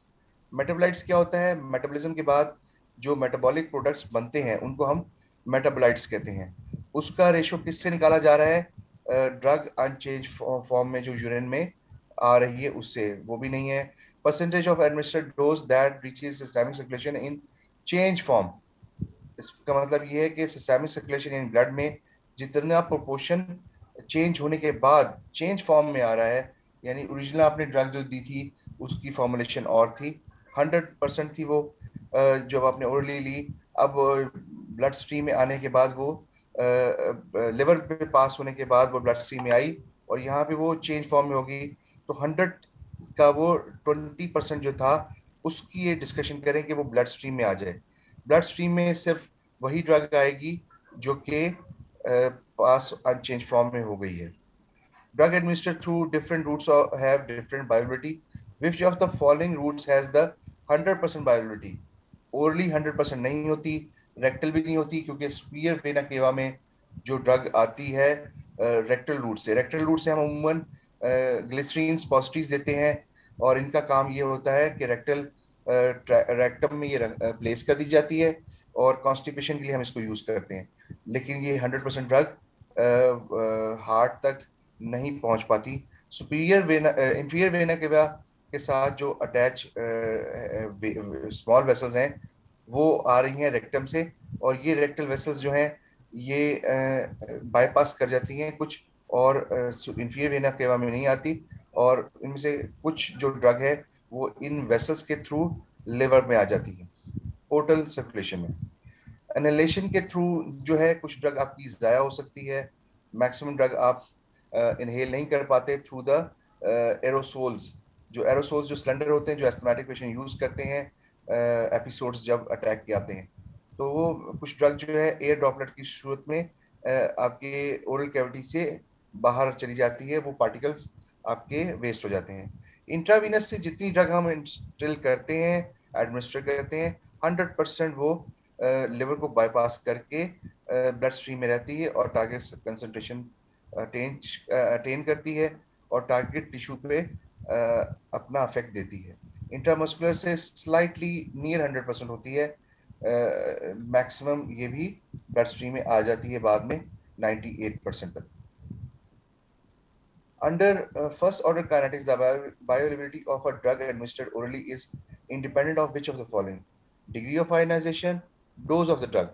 Metabolites क्या होता है? मेटाबॉलिज्म के बाद जो मेटाबॉलिक प्रोडक्ट्स बनते हैं उनको हम मेटाबोलाइट्स कहते हैं. उसका रेशियो किससे निकाला जा रहा है? ड्रग अनचेंज फॉर्म में जो यूरिन में आ रही है उससे, वो भी नहीं है. Percentage of administered dose that reaches systemic circulation in change form, इसका मतलब ये है कि सिस्टेमिक सर्कुलेशन इन ब्लड में जितना प्रोपोर्शन चेंज होने के बाद चेंज फॉर्म में आ रहा है, यानी ओरिजिनल आपने ड्रग जो दी थी उसकी फॉर्मुलेशन और थी, 100% थी वो जब आपने ओरली ली, अब ब्लड स्ट्रीम में आने के बाद वो लिवर पे पास होने के बाद वो ब्लड स्ट्रीम में आई और यहाँ पे वो चेंज फॉर्म में होगी, तो 100 का वो 20% जो था उसकी ये डिस्कशन करें कि वो ब्लड स्ट्रीम में आ जाए। ब्लड स्ट्रीम में सिर्फ वही ड्रग आएगी जो कि पास अनचेंज फॉर्म में हो गई है। Drug administered through different routes have different bioability. Which of the following routes has the 100% bioability? Orally 100% नहीं होती, रेक्टल भी नहीं होती, क्योंकि सुपीरियर वेना केवा में जो ड्रग आती है रेक्टल रूट से। रेक्टल रूट से हम अमूमन ग्लिसरीन पॉजिटिव देते हैं, और इनका काम ये होता है कि रेक्टल रेक्टम में ये प्लेस कर दी जाती है, और कॉन्स्टिपेशन के लिए हम इसको यूज करते हैं। लेकिन ये 100% ड्रग हार्ट तक नहीं पहुंच पाती। Superior vena inferior vena cava के साथ जो अटैच स्मॉल वेसल्स हैं वो आ रही हैं रेक्टम से, और ये रेक्टल वेसल्स जो हैं ये बाईपास कर जाती हैं कुछ, और इंफीरियर वेना केवा में नहीं आती, और इनमें से कुछ जो ड्रग है वो इन वेसल्स के थ्रू लिवर में आ जाती है, पोर्टल सर्कुलेशन में। एनहेलेशन के थ्रू जो है कुछ ड्रग आपकी ज़ाया हो सकती है। मैक्सिमम ड्रग आप इनहेल नहीं कर पाते थ्रू द एरोसोल्स। जो एरोसोल्स जो सिलेंडर होते हैं, जो एस्थमेटिक पेशेंट यूज करते हैं एपिसोड्स जब अटैक के आते हैं, तो वो कुछ ड्रग जो है एयर ड्रॉपलेट की सूरत में आपके ओरल कैविटी से बाहर चली जाती है, वो पार्टिकल्स आपके वेस्ट हो जाते हैं। इंट्रावीनस से जितनी ड्रग हम इंस्टिल करते हैं, एडमिनिस्टर करते हैं, 100% वो लिवर को बाईपास करके ब्लड स्ट्रीम में रहती है, और टारगेट कंसंट्रेशन अटेन करती है, और टारगेट टिश्यू पे अपना अफेक्ट देती है। इंट्रामस्कुलर से स्लाइटली नियर 100% होती है, मैक्सिमम ये भी ब्लड स्ट्रीम में आ जाती है बाद में 98% तक। Under first order kinetics, the bioavailability of a drug administered orally is independent of which of the following? Degree of ionization, dose of the drug.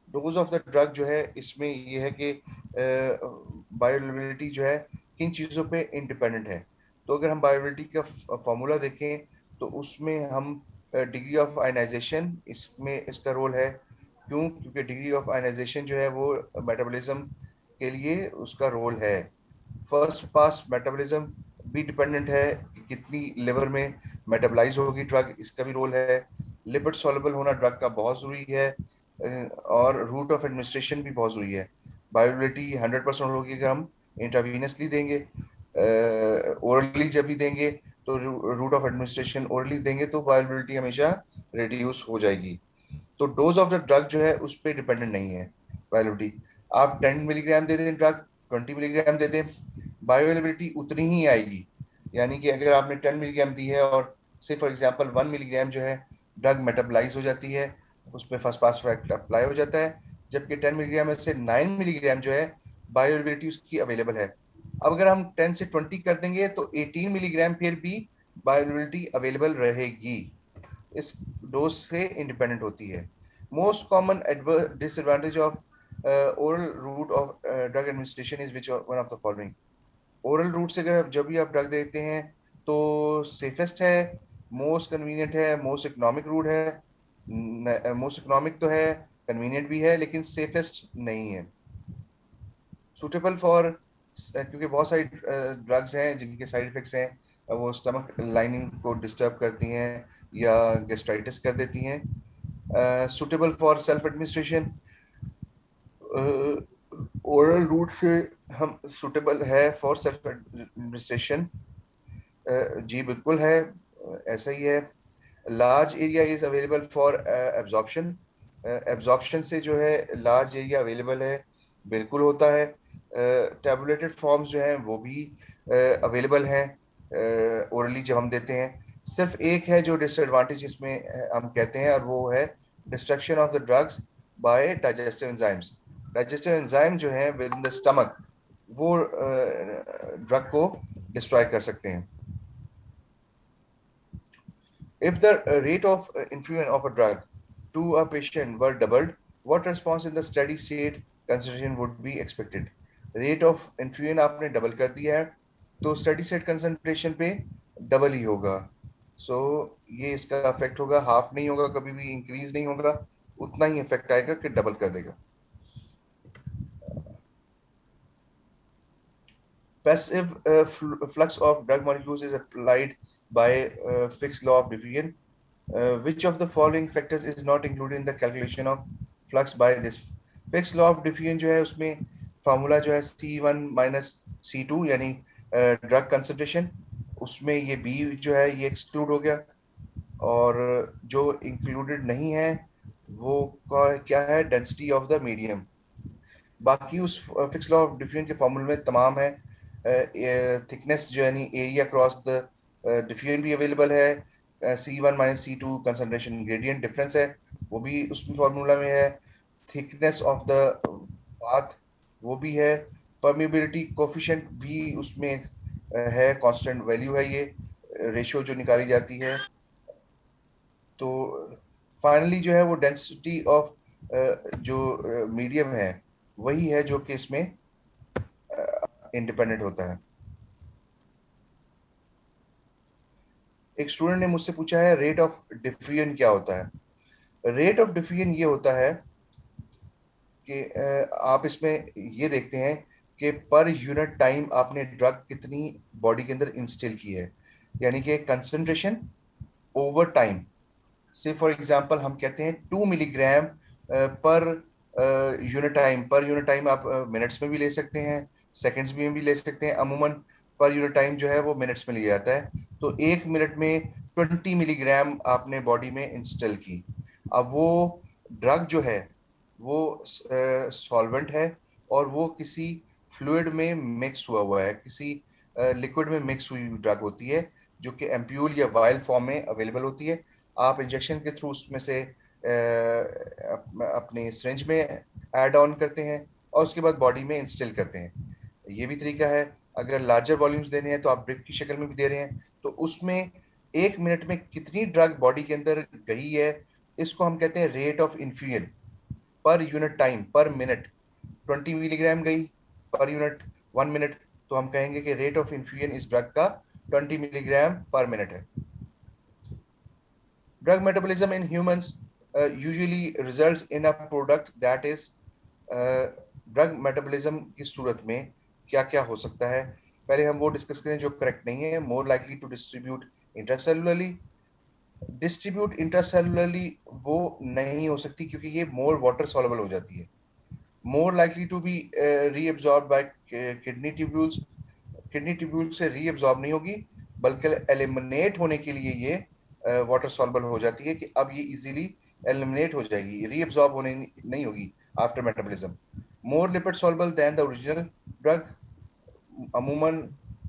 Dose of the drug जो है इसमें ये है कि बायोअवेलेबिलिटी जो है किन चीज़ों पे इंडिपेंडेंट है। तो अगर हम बायोअवेलेबिलिटी का फॉर्मूला देखें तो उसमें हम डिग्री ऑफ आयनाइजेशन इसमें इसका रोल है। क्यों? क्योंकि डिग्री ऑफ आयनाइजेशन जो है वो मेटाबॉलिज्म के लिए उसका रोल है। फर्स्ट पास मेटाबॉलिज्म भी डिपेंडेंट है कि कितनी लिवर में मेटाबलाइज होगी ड्रग, इसका भी रोल है। लिपिड सॉल्युबल होना ड्रग का बहुत जरूरी है, और रूट ऑफ एडमिनिस्ट्रेशन भी बहुत जरूरी है। बायोबिलिटी 100% होगी अगर हम इंट्रावीनसली देंगे, ओरली जब भी देंगे तो रूट ऑफ एडमिनिस्ट्रेशन ओरली देंगे तो बायोबिलिटी हमेशा रिड्यूस हो जाएगी। तो डोज ऑफ द ड्रग जो है उस पर डिपेंडेंट नहीं है बायोबिलिटी। आप 10 मिलीग्राम दे दें ड्रग, 20 मिलीग्राम दे दें, बायोअवेलेबिलिटी उतनी ही आएगी। यानी कि अगर आपने 10 मिलीग्राम दी है और से फॉर एग्जांपल 1 मिलीग्राम जो है ड्रग मेटाबलाइज हो जाती है, उस पर फर्स्ट पास इफेक्ट अप्लाई हो जाता है, जबकि 10 मिलीग्राम में से 9 मिलीग्राम जो है बायोअवेलेबिलिटी उसकी अवेलेबल है। अब अगर हम 10 से 20 कर देंगे तो 18 मिलीग्राम फिर भी बायोअवेलेबिलिटी अवेलेबल रहेगी, इस डोज से इंडिपेंडेंट होती है। Most common disadvantage of oral route of drug administration is which one of the following? Oral route से अगर जब भी आप ड्रग देते हैं तो सेफेस्ट है, मोस्ट कन्वीनियंट है, मोस्ट इकोनॉमिक रूट है। मोस्ट इकोनॉमिक तो है, कन्वीनियंट भी है, लेकिन सेफेस्ट नहीं है। सुटेबल फॉर, क्योंकि बहुत सारी ड्रग्स हैं जिनके साइड इफेक्ट्स हैं, वो स्टमक लाइनिंग को डिस्टर्ब करती हैं या गेस्ट्राइटिस कर देती हैं। Suitable for self administration, oral route से हम सुटेबल है फॉर सेल्फ एडमिनिस्ट्रेशन? जी बिल्कुल है, ऐसा ही है। Large area is available for absorption, absorption से जो है लार्ज एरिया अवेलेबल है, बिल्कुल होता है। टेबुलेटेड फॉर्म्स जो हैं वो भी अवेलेबल हैं ओरली जब हम देते हैं। सिर्फ एक है जो डिसएडवांटेज इसमें हम कहते हैं, और वो है destruction of the drugs bye digestive enzymes. Digestive enzyme जो है विद इन द स्टमक वो ड्रग को डिस्ट्रॉय कर सकते हैं। If the rate of infusion of a drug to a patient were doubled, what response in the steady state concentration would be expected? Rate of infusion आपने double कर दिया है तो steady state concentration पे double ही होगा। सो ये इसका effect होगा, हाफ नहीं होगा, कभी भी इंक्रीज नहीं होगा, उतना ही इफेक्ट आएगा कि डबल कर देगा। Passive flux of drug molecules is applied by fixed law of diffusion. Which of the following factors is not included in the calculation of flux by this? Fixed law of diffusion जो है उसमें formula जो है C1 minus C2 यानी drug concentration, उसमें ये B जो है ये एक्सक्लूड हो गया, और जो इंक्लूडेड नहीं है वो क्या है, डेंसिटी ऑफ द मीडियम। बाकी उस फिक्स लॉ ऑफ डिफ्यूजन के फॉर्मूले में तमाम है, थिकनेस जो यानी एरिया क्रॉस द डिफ्यूजन भी अवेलेबल है, C1 minus C2 concentration gradient difference है वो भी उस फॉर्मूला में है, थिकनेस ऑफ द पाथ वो भी है, परमिबिलिटी कोफिशिएंट भी उसमें है, कांस्टेंट वैल्यू है ये रेशियो जो निकाली जाती है। तो फाइनली जो है वो डेंसिटी ऑफ जो मीडियम है वही है जो कि इसमें इंडिपेंडेंट होता है। एक स्टूडेंट ने मुझसे पूछा है रेट ऑफ डिफ्यूजन क्या होता है। रेट ऑफ डिफ्यूजन ये होता है कि आप इसमें ये देखते हैं कि पर यूनिट टाइम आपने ड्रग कितनी बॉडी के अंदर इंस्टिल की है, यानी कि कंसंट्रेशन ओवर टाइम। से फॉर एग्जांपल हम कहते हैं 2 मिलीग्राम पर यूनिट टाइम आप मिनट्स में भी ले सकते हैं, सेकंड्स में भी ले सकते हैं, अमूमन पर यूनिट टाइम जो है वो मिनट्स में लिया जाता है। तो 1 मिनट में 20 मिलीग्राम आपने बॉडी में इंस्टॉल की। अब वो ड्रग जो है वो सॉल्वेंट है और वो किसी फ्लूइड में मिक्स हुआ हुआ है, किसी लिक्विड में मिक्स हुई ड्रग होती है जो कि एम्प्यूल या वाइल फॉर्म में अवेलेबल होती है। आप इंजेक्शन के थ्रू उसमें से अपने सिरिंज में ऐड ऑन करते हैं और उसके बाद बॉडी में इंस्टिल करते हैं। ये भी तरीका है। अगर लार्जर वॉल्यूम्स देने हैं तो आप ड्रिप की शक्ल में भी दे रहे हैं, तो उसमें 1 मिनट में कितनी ड्रग बॉडी के अंदर गई है इसको हम कहते हैं रेट ऑफ इन्फ्यूजन पर यूनिट टाइम पर मिनट। 20 मिलीग्राम गई पर यूनिट 1 मिनट, तो हम कहेंगे कि रेट ऑफ इन्फ्यूजन इस ड्रग का 20 मिलीग्राम पर मिनट है। Drug metabolism in humans usually results in a product that is drug metabolism की सूरत में क्या क्या हो सकता है, पहले हम वो डिस्कस करें जो करेक्ट नहीं है। More likely to distribute intracellularly. Distribute intracellularly वो नहीं हो सकती क्योंकि ये मोर वाटर सॉल्युबल हो जाती है। More likely to be reabsorb by kidney tubules. Kidney tubule से रीअब्सॉर्ब नहीं होगी बल्कि एलिमिनेट होने के लिए ये वाटर सॉल्युबल हो जाती है कि अब ये इजीली एलिमिनेट हो जाएगी, रीअब्सॉर्ब होने नहीं होगी after metabolism. More lipid soluble than the original drug. अमूमन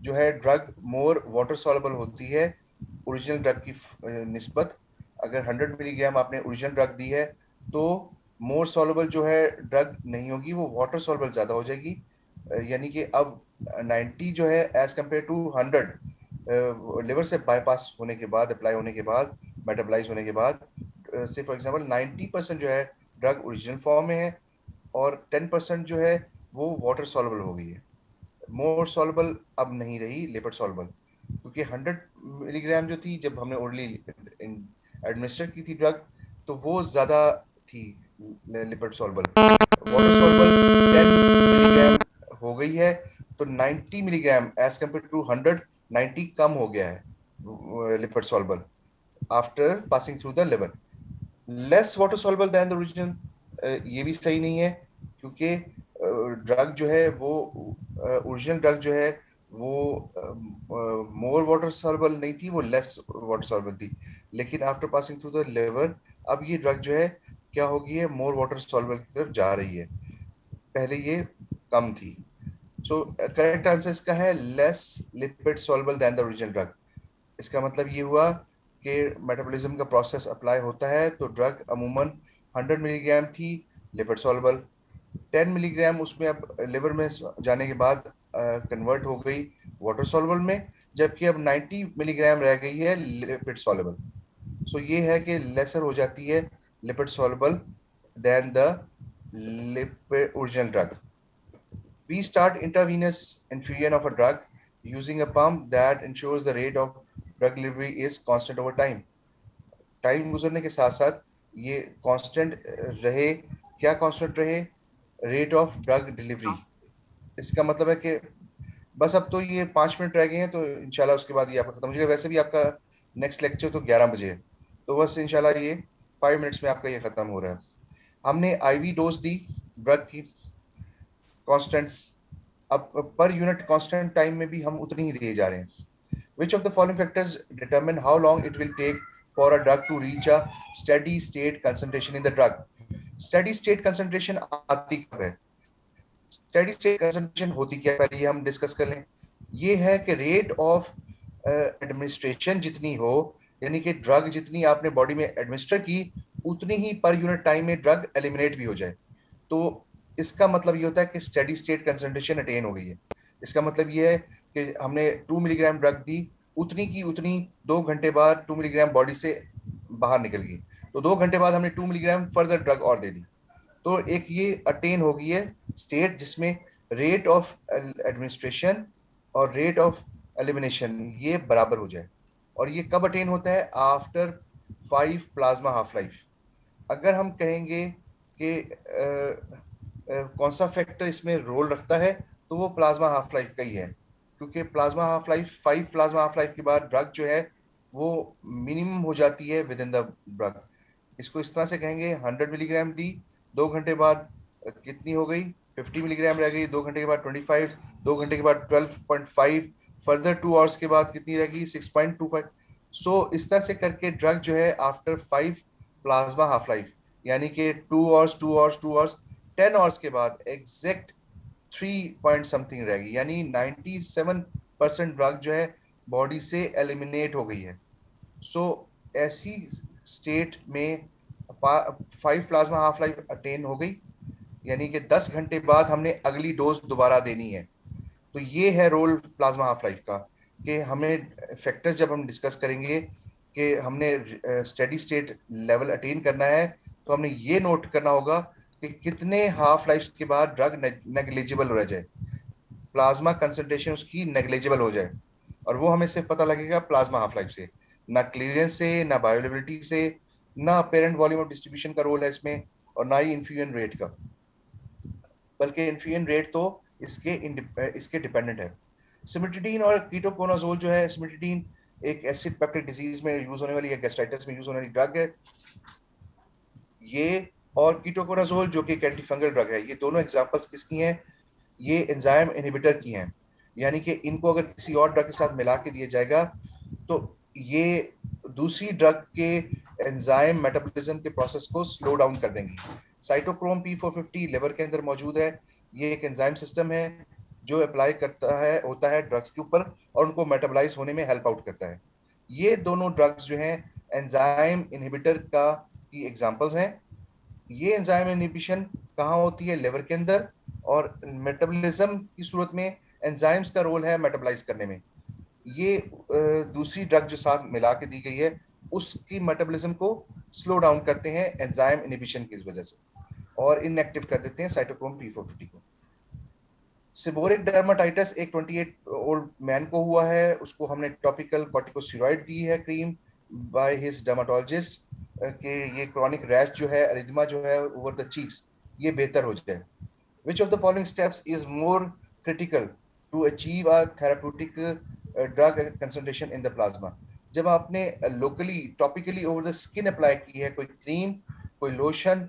जो है ड्रग मोर वाटर सॉल्युबल होती है ओरिजिनल ड्रग की निस्बत। अगर 100 मिलीग्राम आपने ओरिजिनल ड्रग दी है तो मोर सॉल्युबल जो है ड्रग नहीं होगी, वो वाटर सॉल्युबल ज्यादा हो जाएगी। यानी कि अब 90 जो है एज कम्पेयर टू 100 लिवर से बाईपास होने के बाद, अप्लाई होने के बाद, मेटाबलाइज होने के बाद से फॉर एग्जांपल 90% जो है ड्रग ओरिजिनल फॉर्म में है और 10% जो है वो वाटर सॉल्युबल हो गई है। मोर सॉल्युबल अब नहीं रही लिपिड सॉल्युबल, क्योंकि 100 मिलीग्राम जो थी जब हमने ओरली एडमिनिस्टर की थी ड्रग तो वो ज्यादा थी lipid soluble. Water soluble 10 milligram हो गई है तो 90 मिलीग्राम एज कम्पेयर टू 100, 90 कम हो गया है lipid soluble after passing through the liver. Less water soluble than the original, ये भी सही नहीं है क्योंकि ड्रग जो है वो ओरिजिनल ड्रग जो है वो मोर वाटर सॉल्युबल नहीं थी, वो लेस वाटर सॉल्युबल थी। लेकिन after passing through the liver अब ये ड्रग जो है क्या हो गई है, मोर वाटर सॉल्युबल की तरफ जा रही है, पहले ये कम थी। सो करेक्ट आंसर इसका है less lipid soluble than the original drug. इसका मतलब ये हुआ कि मेटाबॉलिज्म का प्रोसेस अप्लाई होता है तो ड्रग अमूमन 100 मिलीग्राम थी लिपिड सॉल्युबल, 10 मिलीग्राम उसमें अब लिवर में जाने के बाद कन्वर्ट हो गई वाटर सॉल्युबल में, जबकि अब 90 मिलीग्राम रह गई है लिपिड सॉल्युबल। सो ये है कि लेसर हो जाती है lipid soluble than the lipid original drug. We start intravenous infusion of a drug using a pump that ensures the rate of drug delivery is constant over time. Time गुजरने के साथ साथ ये कांस्टेंट रहे। क्या कांस्टेंट रहे? Rate of drug delivery. इसका मतलब है कि बस अब तो ये 5 मिनट रह गए हैं, तो इंशाल्लाह उसके बाद ये आपका खत्म हो जाएगा। वैसे भी आपका नेक्स्ट लेक्चर तो 11 बजे है, तो बस इंशाल्लाह ये 5 मिनट्स में आपका ये खत्म हो रहा है। हमने आईवी डोज दी ड्रग की कांस्टेंट, अब पर यूनिट कांस्टेंट टाइम में भी हम उतनी ही दिए जा रहे हैं। Which of the following factors determine how long it will take for a drug to reach a steady state concentration in the drug? Steady state concentration आती कब है? Steady state concentration होती क्या है, पहले ये हम डिस्कस कर लें। ये है कि रेट ऑफ एडमिनिस्ट्रेशन जितनी हो, यानी कि ड्रग जितनी आपने बॉडी में एडमिनिस्टर की, उतनी ही पर यूनिट टाइम में ड्रग एलिमिनेट भी हो जाए। तो इसका मतलब ये होता है कि स्टेडी स्टेट कंसंट्रेशन अटेन हो गई है। इसका मतलब ये है कि हमने 2 मिलीग्राम ड्रग दी, उतनी की उतनी 2 घंटे बाद 2 मिलीग्राम बॉडी से बाहर निकल गई, तो 2 घंटे बाद हमने 2 मिलीग्राम फर्दर ड्रग और दे दी। तो एक ये अटेन हो गई है स्टेट जिसमें रेट ऑफ एडमिनिस्ट्रेशन और रेट ऑफ एलिमिनेशन ये बराबर हो जाए। और ये कब अटेन होता है? After 5 plasma half life. अगर हम कहेंगे कि कौन सा फैक्टर इसमें रोल रखता है, तो वो प्लाज्मा हाफ लाइफ का ही है, क्योंकि plasma half life 5 plasma half life के बाद ड्रग जो है वो मिनिमम हो जाती है विद इन द ड्रग। इसको इस तरह से कहेंगे, 100 मिलीग्राम दी, 2 घंटे बाद कितनी हो गई? 50 मिलीग्राम रह गई, 2 घंटे के बाद 25, 2 घंटे के बाद 12.5, फर्दर 2 आवर्स के बाद कितनी रहेगी? 6.25। सो इस तरह से करके ड्रग जो है आफ्टर 5 प्लाज्मा हाफ लाइफ, यानी कि 2 आवर्स 2 आवर्स 2 आवर्स 10 आवर्स के बाद एग्जैक्ट 3 पॉइंट समथिंग रहेगी, यानी 97% ड्रग जो है बॉडी से एलिमिनेट हो गई है। सो ऐसी स्टेट में 5 प्लाज्मा हाफ लाइफ अटेन हो गई, यानी कि 10 घंटे बाद हमने अगली डोज दोबारा देनी है। तो ये है रोल प्लाज्मा हाफ लाइफ का, कि हमें फैक्टर्स जब हम डिस्कस करेंगे कि हमने स्टेडी स्टेट लेवल अटेन करना है, तो हमने ये नोट करना होगा कि कितने हाफ लाइफ के बाद ड्रग नेग्लिजिबल रह जाए, प्लाज्मा कंसंट्रेशन उसकी नेग्लिजिबल हो जाए। और वो हमें सिर्फ पता लगेगा प्लाज्मा हाफ लाइफ से, ना क्लियरेंस से, ना बायोअवेलेबिलिटी से, ना पेरेंट वॉल्यूम ऑफ डिस्ट्रीब्यूशन का रोल है इसमें, और ना ही इन्फ्यूजन रेट का, बल्कि इन्फ्यूजन रेट तो इसके डिपेंडेंट है। सिमिट्रिडीन और कीटोकोनाजोल जो है, सिमिट्रिडीन एक एसिड पेप्टिक डिजीज में यूज होने वाली है, गैस्ट्राइटिस में यूज होने वाली ड्रग है ये, और कीटोकोनाजोल जो कि एंटीफंगल ड्रग है। ये दोनों एग्जांपल्स किसकी हैं? ये एंजाइम इनहिबिटर की हैं, यानी कि इनको अगर किसी और ड्रग के साथ मिला के दिया जाएगा तो ये दूसरी ड्रग के एंजाइम मेटाबॉलिज्म के प्रोसेस को स्लो डाउन कर देंगी। साइटोक्रोम P450 लिवर के अंदर मौजूद है। ये एक एंजाइम सिस्टम है जो अप्लाई करता है होता है ड्रग्स के ऊपर, और उनको मेटाबोलाइज होने में हेल्प आउट करता है। ये दोनों ड्रग्स जो हैं एंजाइम इनहिबिटर का की एग्जांपल्स हैं। ये एंजाइम इनहिबिशन कहाँ होती है? लिवर के अंदर, और मेटाबॉलिज्म की सूरत में एंजाइम्स का रोल है मेटाबोलाइज करने में। ये दूसरी ड्रग जो साथ मिला के दी गई है उसकी मेटाबॉलिज्म को स्लो डाउन करते हैं एंजाइम इनहिबिशन की वजह से, और इनएक्टिव कर देते हैं साइटोक्रोम P450 को। सिबोरिक डर्माटाइटिस एक 28 ओल्ड मैन को हुआ है, उसको हमने टॉपिकल कॉर्टिकोस्टेरॉइड दी है क्रीम बाय हिज डर्माटोलॉजिस्ट कि ये क्रॉनिक रैश जो है, एरिथमा जो है ओवर द चीक्स, ये बेहतर हो जाए। Which of the following steps is more critical to achieve a therapeutic drug concentration in the plasma? जब आपने locally topically over the skin apply की है कोई क्रीम, कोई लोशन,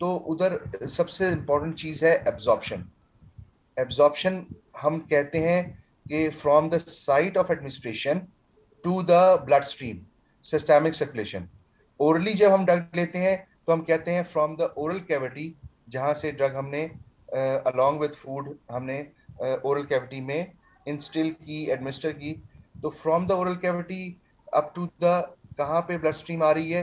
तो उधर सबसे इंपॉर्टेंट चीज है एब्जॉर्प्शन। एब्जॉर्प्शन हम कहते हैं कि from the site of administration to the blood stream, systemic circulation. Orally जब हम ड्रग लेते हैं तो हम कहते हैं फ्रॉम द ओरल कैविटी, जहां से ड्रग हमने अलोंग विद फूड हमने ओरल कैविटी में इंस्टिल की, एडमिनिस्टर की, तो from the oral cavity up to the कहाँ पे ब्लड स्ट्रीम आ रही है?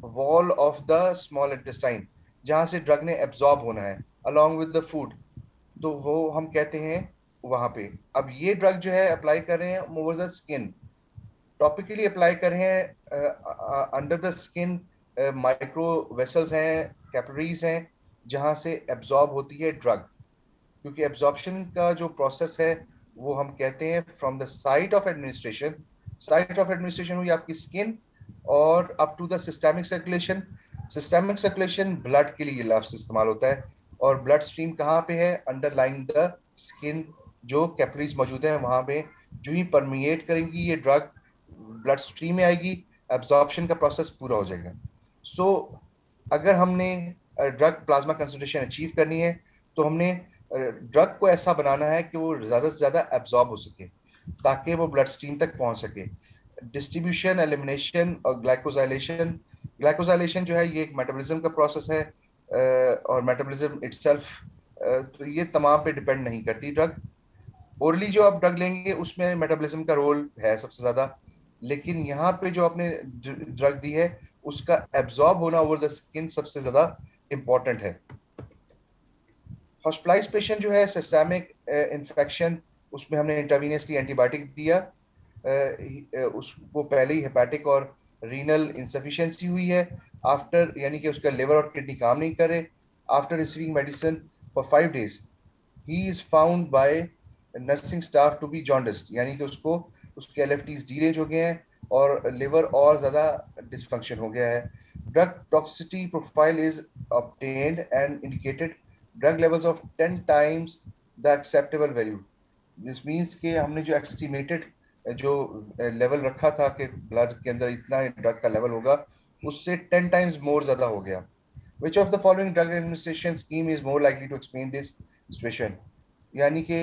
Wall of the small intestine, जहां से ड्रग ने एब्जॉर्ब होना है अलोंग विद द फूड, तो वो हम कहते हैं वहां पे। अब ये ड्रग जो है अप्लाई कर रहे हैं over the skin, topically apply कर रहे हैं under the skin, micro vessels हैं, कैपिलरीज हैं, जहां से एब्जॉर्ब होती है ड्रग। क्योंकि एब्जॉर्प्शन का जो प्रोसेस है वो हम कहते हैं from the site of administration. Site of administration हुई आपकी स्किन, और up to the systemic circulation. Systemic circulation blood के लिए लफ्ज इस्तेमाल होता है, और ब्लड स्ट्रीम कहाँ पे है? अंडरलाइन द स्किन जो कैपिलरीज मौजूद है वहां पे जो ही परमिएट करेंगी ये ड्रग, ब्लड स्ट्रीम में आएगी, एब्जॉर्प्शन का प्रोसेस पूरा हो जाएगा। सो अगर हमने ड्रग प्लाज्मा कंसंट्रेशन अचीव करनी है तो हमने ड्रग को ऐसा बनाना है कि वो ज्यादा से ज्यादा एब्जॉर्ब हो सके, ताकि वो ब्लड स्ट्रीम तक पहुंच सके। डिस्ट्रीब्यूशन, एलिमिनेशन और ग्लाइकोजाइलेशन, ग्लाइकोजाइलेशन जो है ये एक मेटाबॉलिज्म का प्रोसेस है, और मेटाबॉलिज्म इटसेल्फ तो ये तमाम पे डिपेंड नहीं करती ड्रग। ओरली जो आप ड्रग लेंगे उसमें मेटाबॉलिज्म का रोल है सबसे ज्यादा, लेकिन यहाँ पे जो आपने ड्रग दी है उसका एब्जॉर्ब होना ओवर द स्किन सबसे ज्यादा इंपॉर्टेंट है। हॉस्पिटलाइज पेशेंट जो है सिस्टेमिक इन्फेक्शन, उसमें हमने इंट्रावीनियसली एंटीबायोटिक दिया। उसको पहले ही हेपेटिक और रीनल इंसफिशियंसी हुई है आफ्टर, यानी कि उसका लिवर और किडनी काम नहीं करे। After receiving medicine for 5 days he is found by nursing staff to be jaundiced, यानी कि उसको उसके एलएफटीज डीरेंज हो गए हैं और लिवर और ज्यादा डिसफंक्शन हो गया है। Drug toxicity profile is obtained and indicated drug levels of 10 times the acceptable value. This means कि हमने जो एस्टिमेटेड जो लेवल रखा था कि ब्लड के अंदर इतना ड्रग का लेवल होगा, उससे 10 टाइम्स मोर ज्यादा हो गया। Which of the following drug administration scheme is more likely to explain this situation, यानी कि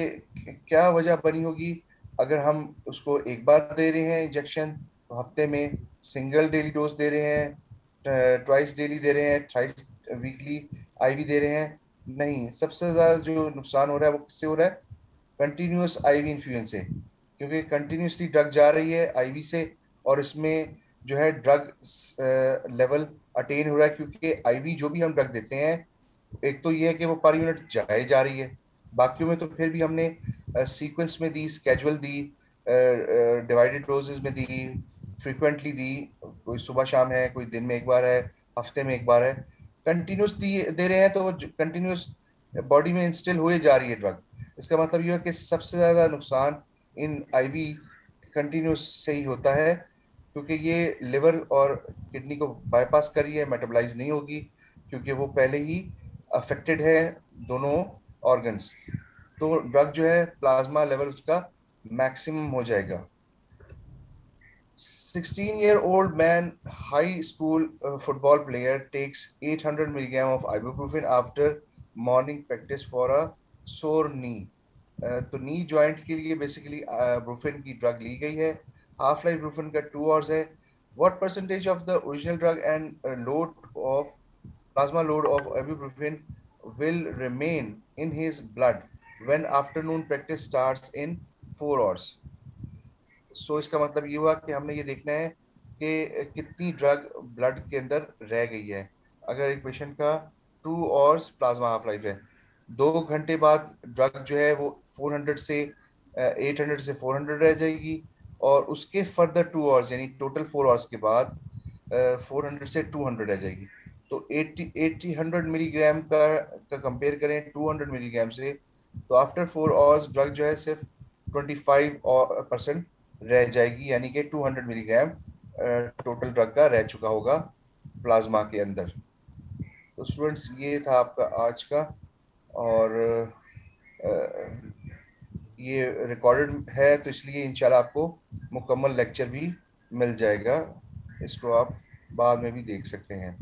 क्या वजह बनी होगी अगर हम उसको एक बार दे रहे हैं इंजेक्शन, तो हफ्ते में सिंगल डेली डोज दे रहे हैं, ट्वाइस डेली दे रहे हैं, थ्राइस वीकली आईवी दे रहे हैं। नहीं, सबसे ज्यादा जो नुकसान हो रहा है वो किससे हो रहा है? कंटिन्यूस आईवी इन्फ्यूजन से, क्योंकि कंटिन्यूसली ड्रग जा रही है आईवी से और इसमें जो है ड्रग लेवल अटेन हो रहा है, क्योंकि आईवी जो भी हम ड्रग देते हैं, एक तो ये है कि वो पर यूनिट जाए जा रही है, बाकियों में तो फिर भी हमने सीक्वेंस में दी, स्केजुअल दी, डिवाइडेड डोजेस में दी, फ्रीक्वेंटली दी, कोई सुबह शाम है, कोई दिन में एक बार है, हफ्ते में एक बार है, कंटिन्यूस दे रहे हैं, तो कंटिन्यूस बॉडी में इंस्टिल हुए जा रही है ड्रग। इसका मतलब ये है कि सबसे ज्यादा नुकसान इन आईवी कंटिन्यूस से ही होता है, क्योंकि ये लिवर और किडनी को बाईपास कर रही है, मेटाबलाइज नहीं होगी, क्योंकि वो पहले ही अफेक्टेड है दोनों ऑर्गन्स। तो ड्रग जो है प्लाज्मा लेवल उसका मैक्सिमम हो जाएगा। 16-year-old man, high school football player, takes 800 milligram of ibuprofen after morning practice for a sore knee. तो नी जॉइंट के लिए बेसिकली ब्रूफेन की ड्रग ली गई है। हाफ लाइफ ब्रूफेन का 2 आवर्स है। What percentage of the original drug and load of plasma load of ibuprofen will remain in his blood when afternoon practice starts in 4 hours. सो इसका मतलब ये हुआ कि हमने ये देखना है कि कितनी ड्रग ब्लड के अंदर रह गई है। अगर एक पेशेंट का 2 आवर्स प्लाज्मा हाफ लाइफ है, 2 घंटे बाद ड्रग जो है वो 400 से 800 से 400 रह जाएगी, और उसके फर्दर 2 आवर्स यानी टोटल 4 आवर्स के बाद 400 से 200 रह जाएगी। तो 80 100 मिलीग्राम का कंपेयर करें 200 मिलीग्राम से, तो आफ्टर 4 आवर्स ड्रग जो है सिर्फ 25% रह जाएगी, यानी कि 200 मिलीग्राम टोटल ड्रग का रह चुका होगा प्लाज्मा के अंदर। तो स्टूडेंट्स ये था आपका आज का, और ये रिकॉर्डेड है तो इसलिए इंशाल्लाह आपको मुकम्मल लेक्चर भी मिल जाएगा, इसको आप बाद में भी देख सकते हैं।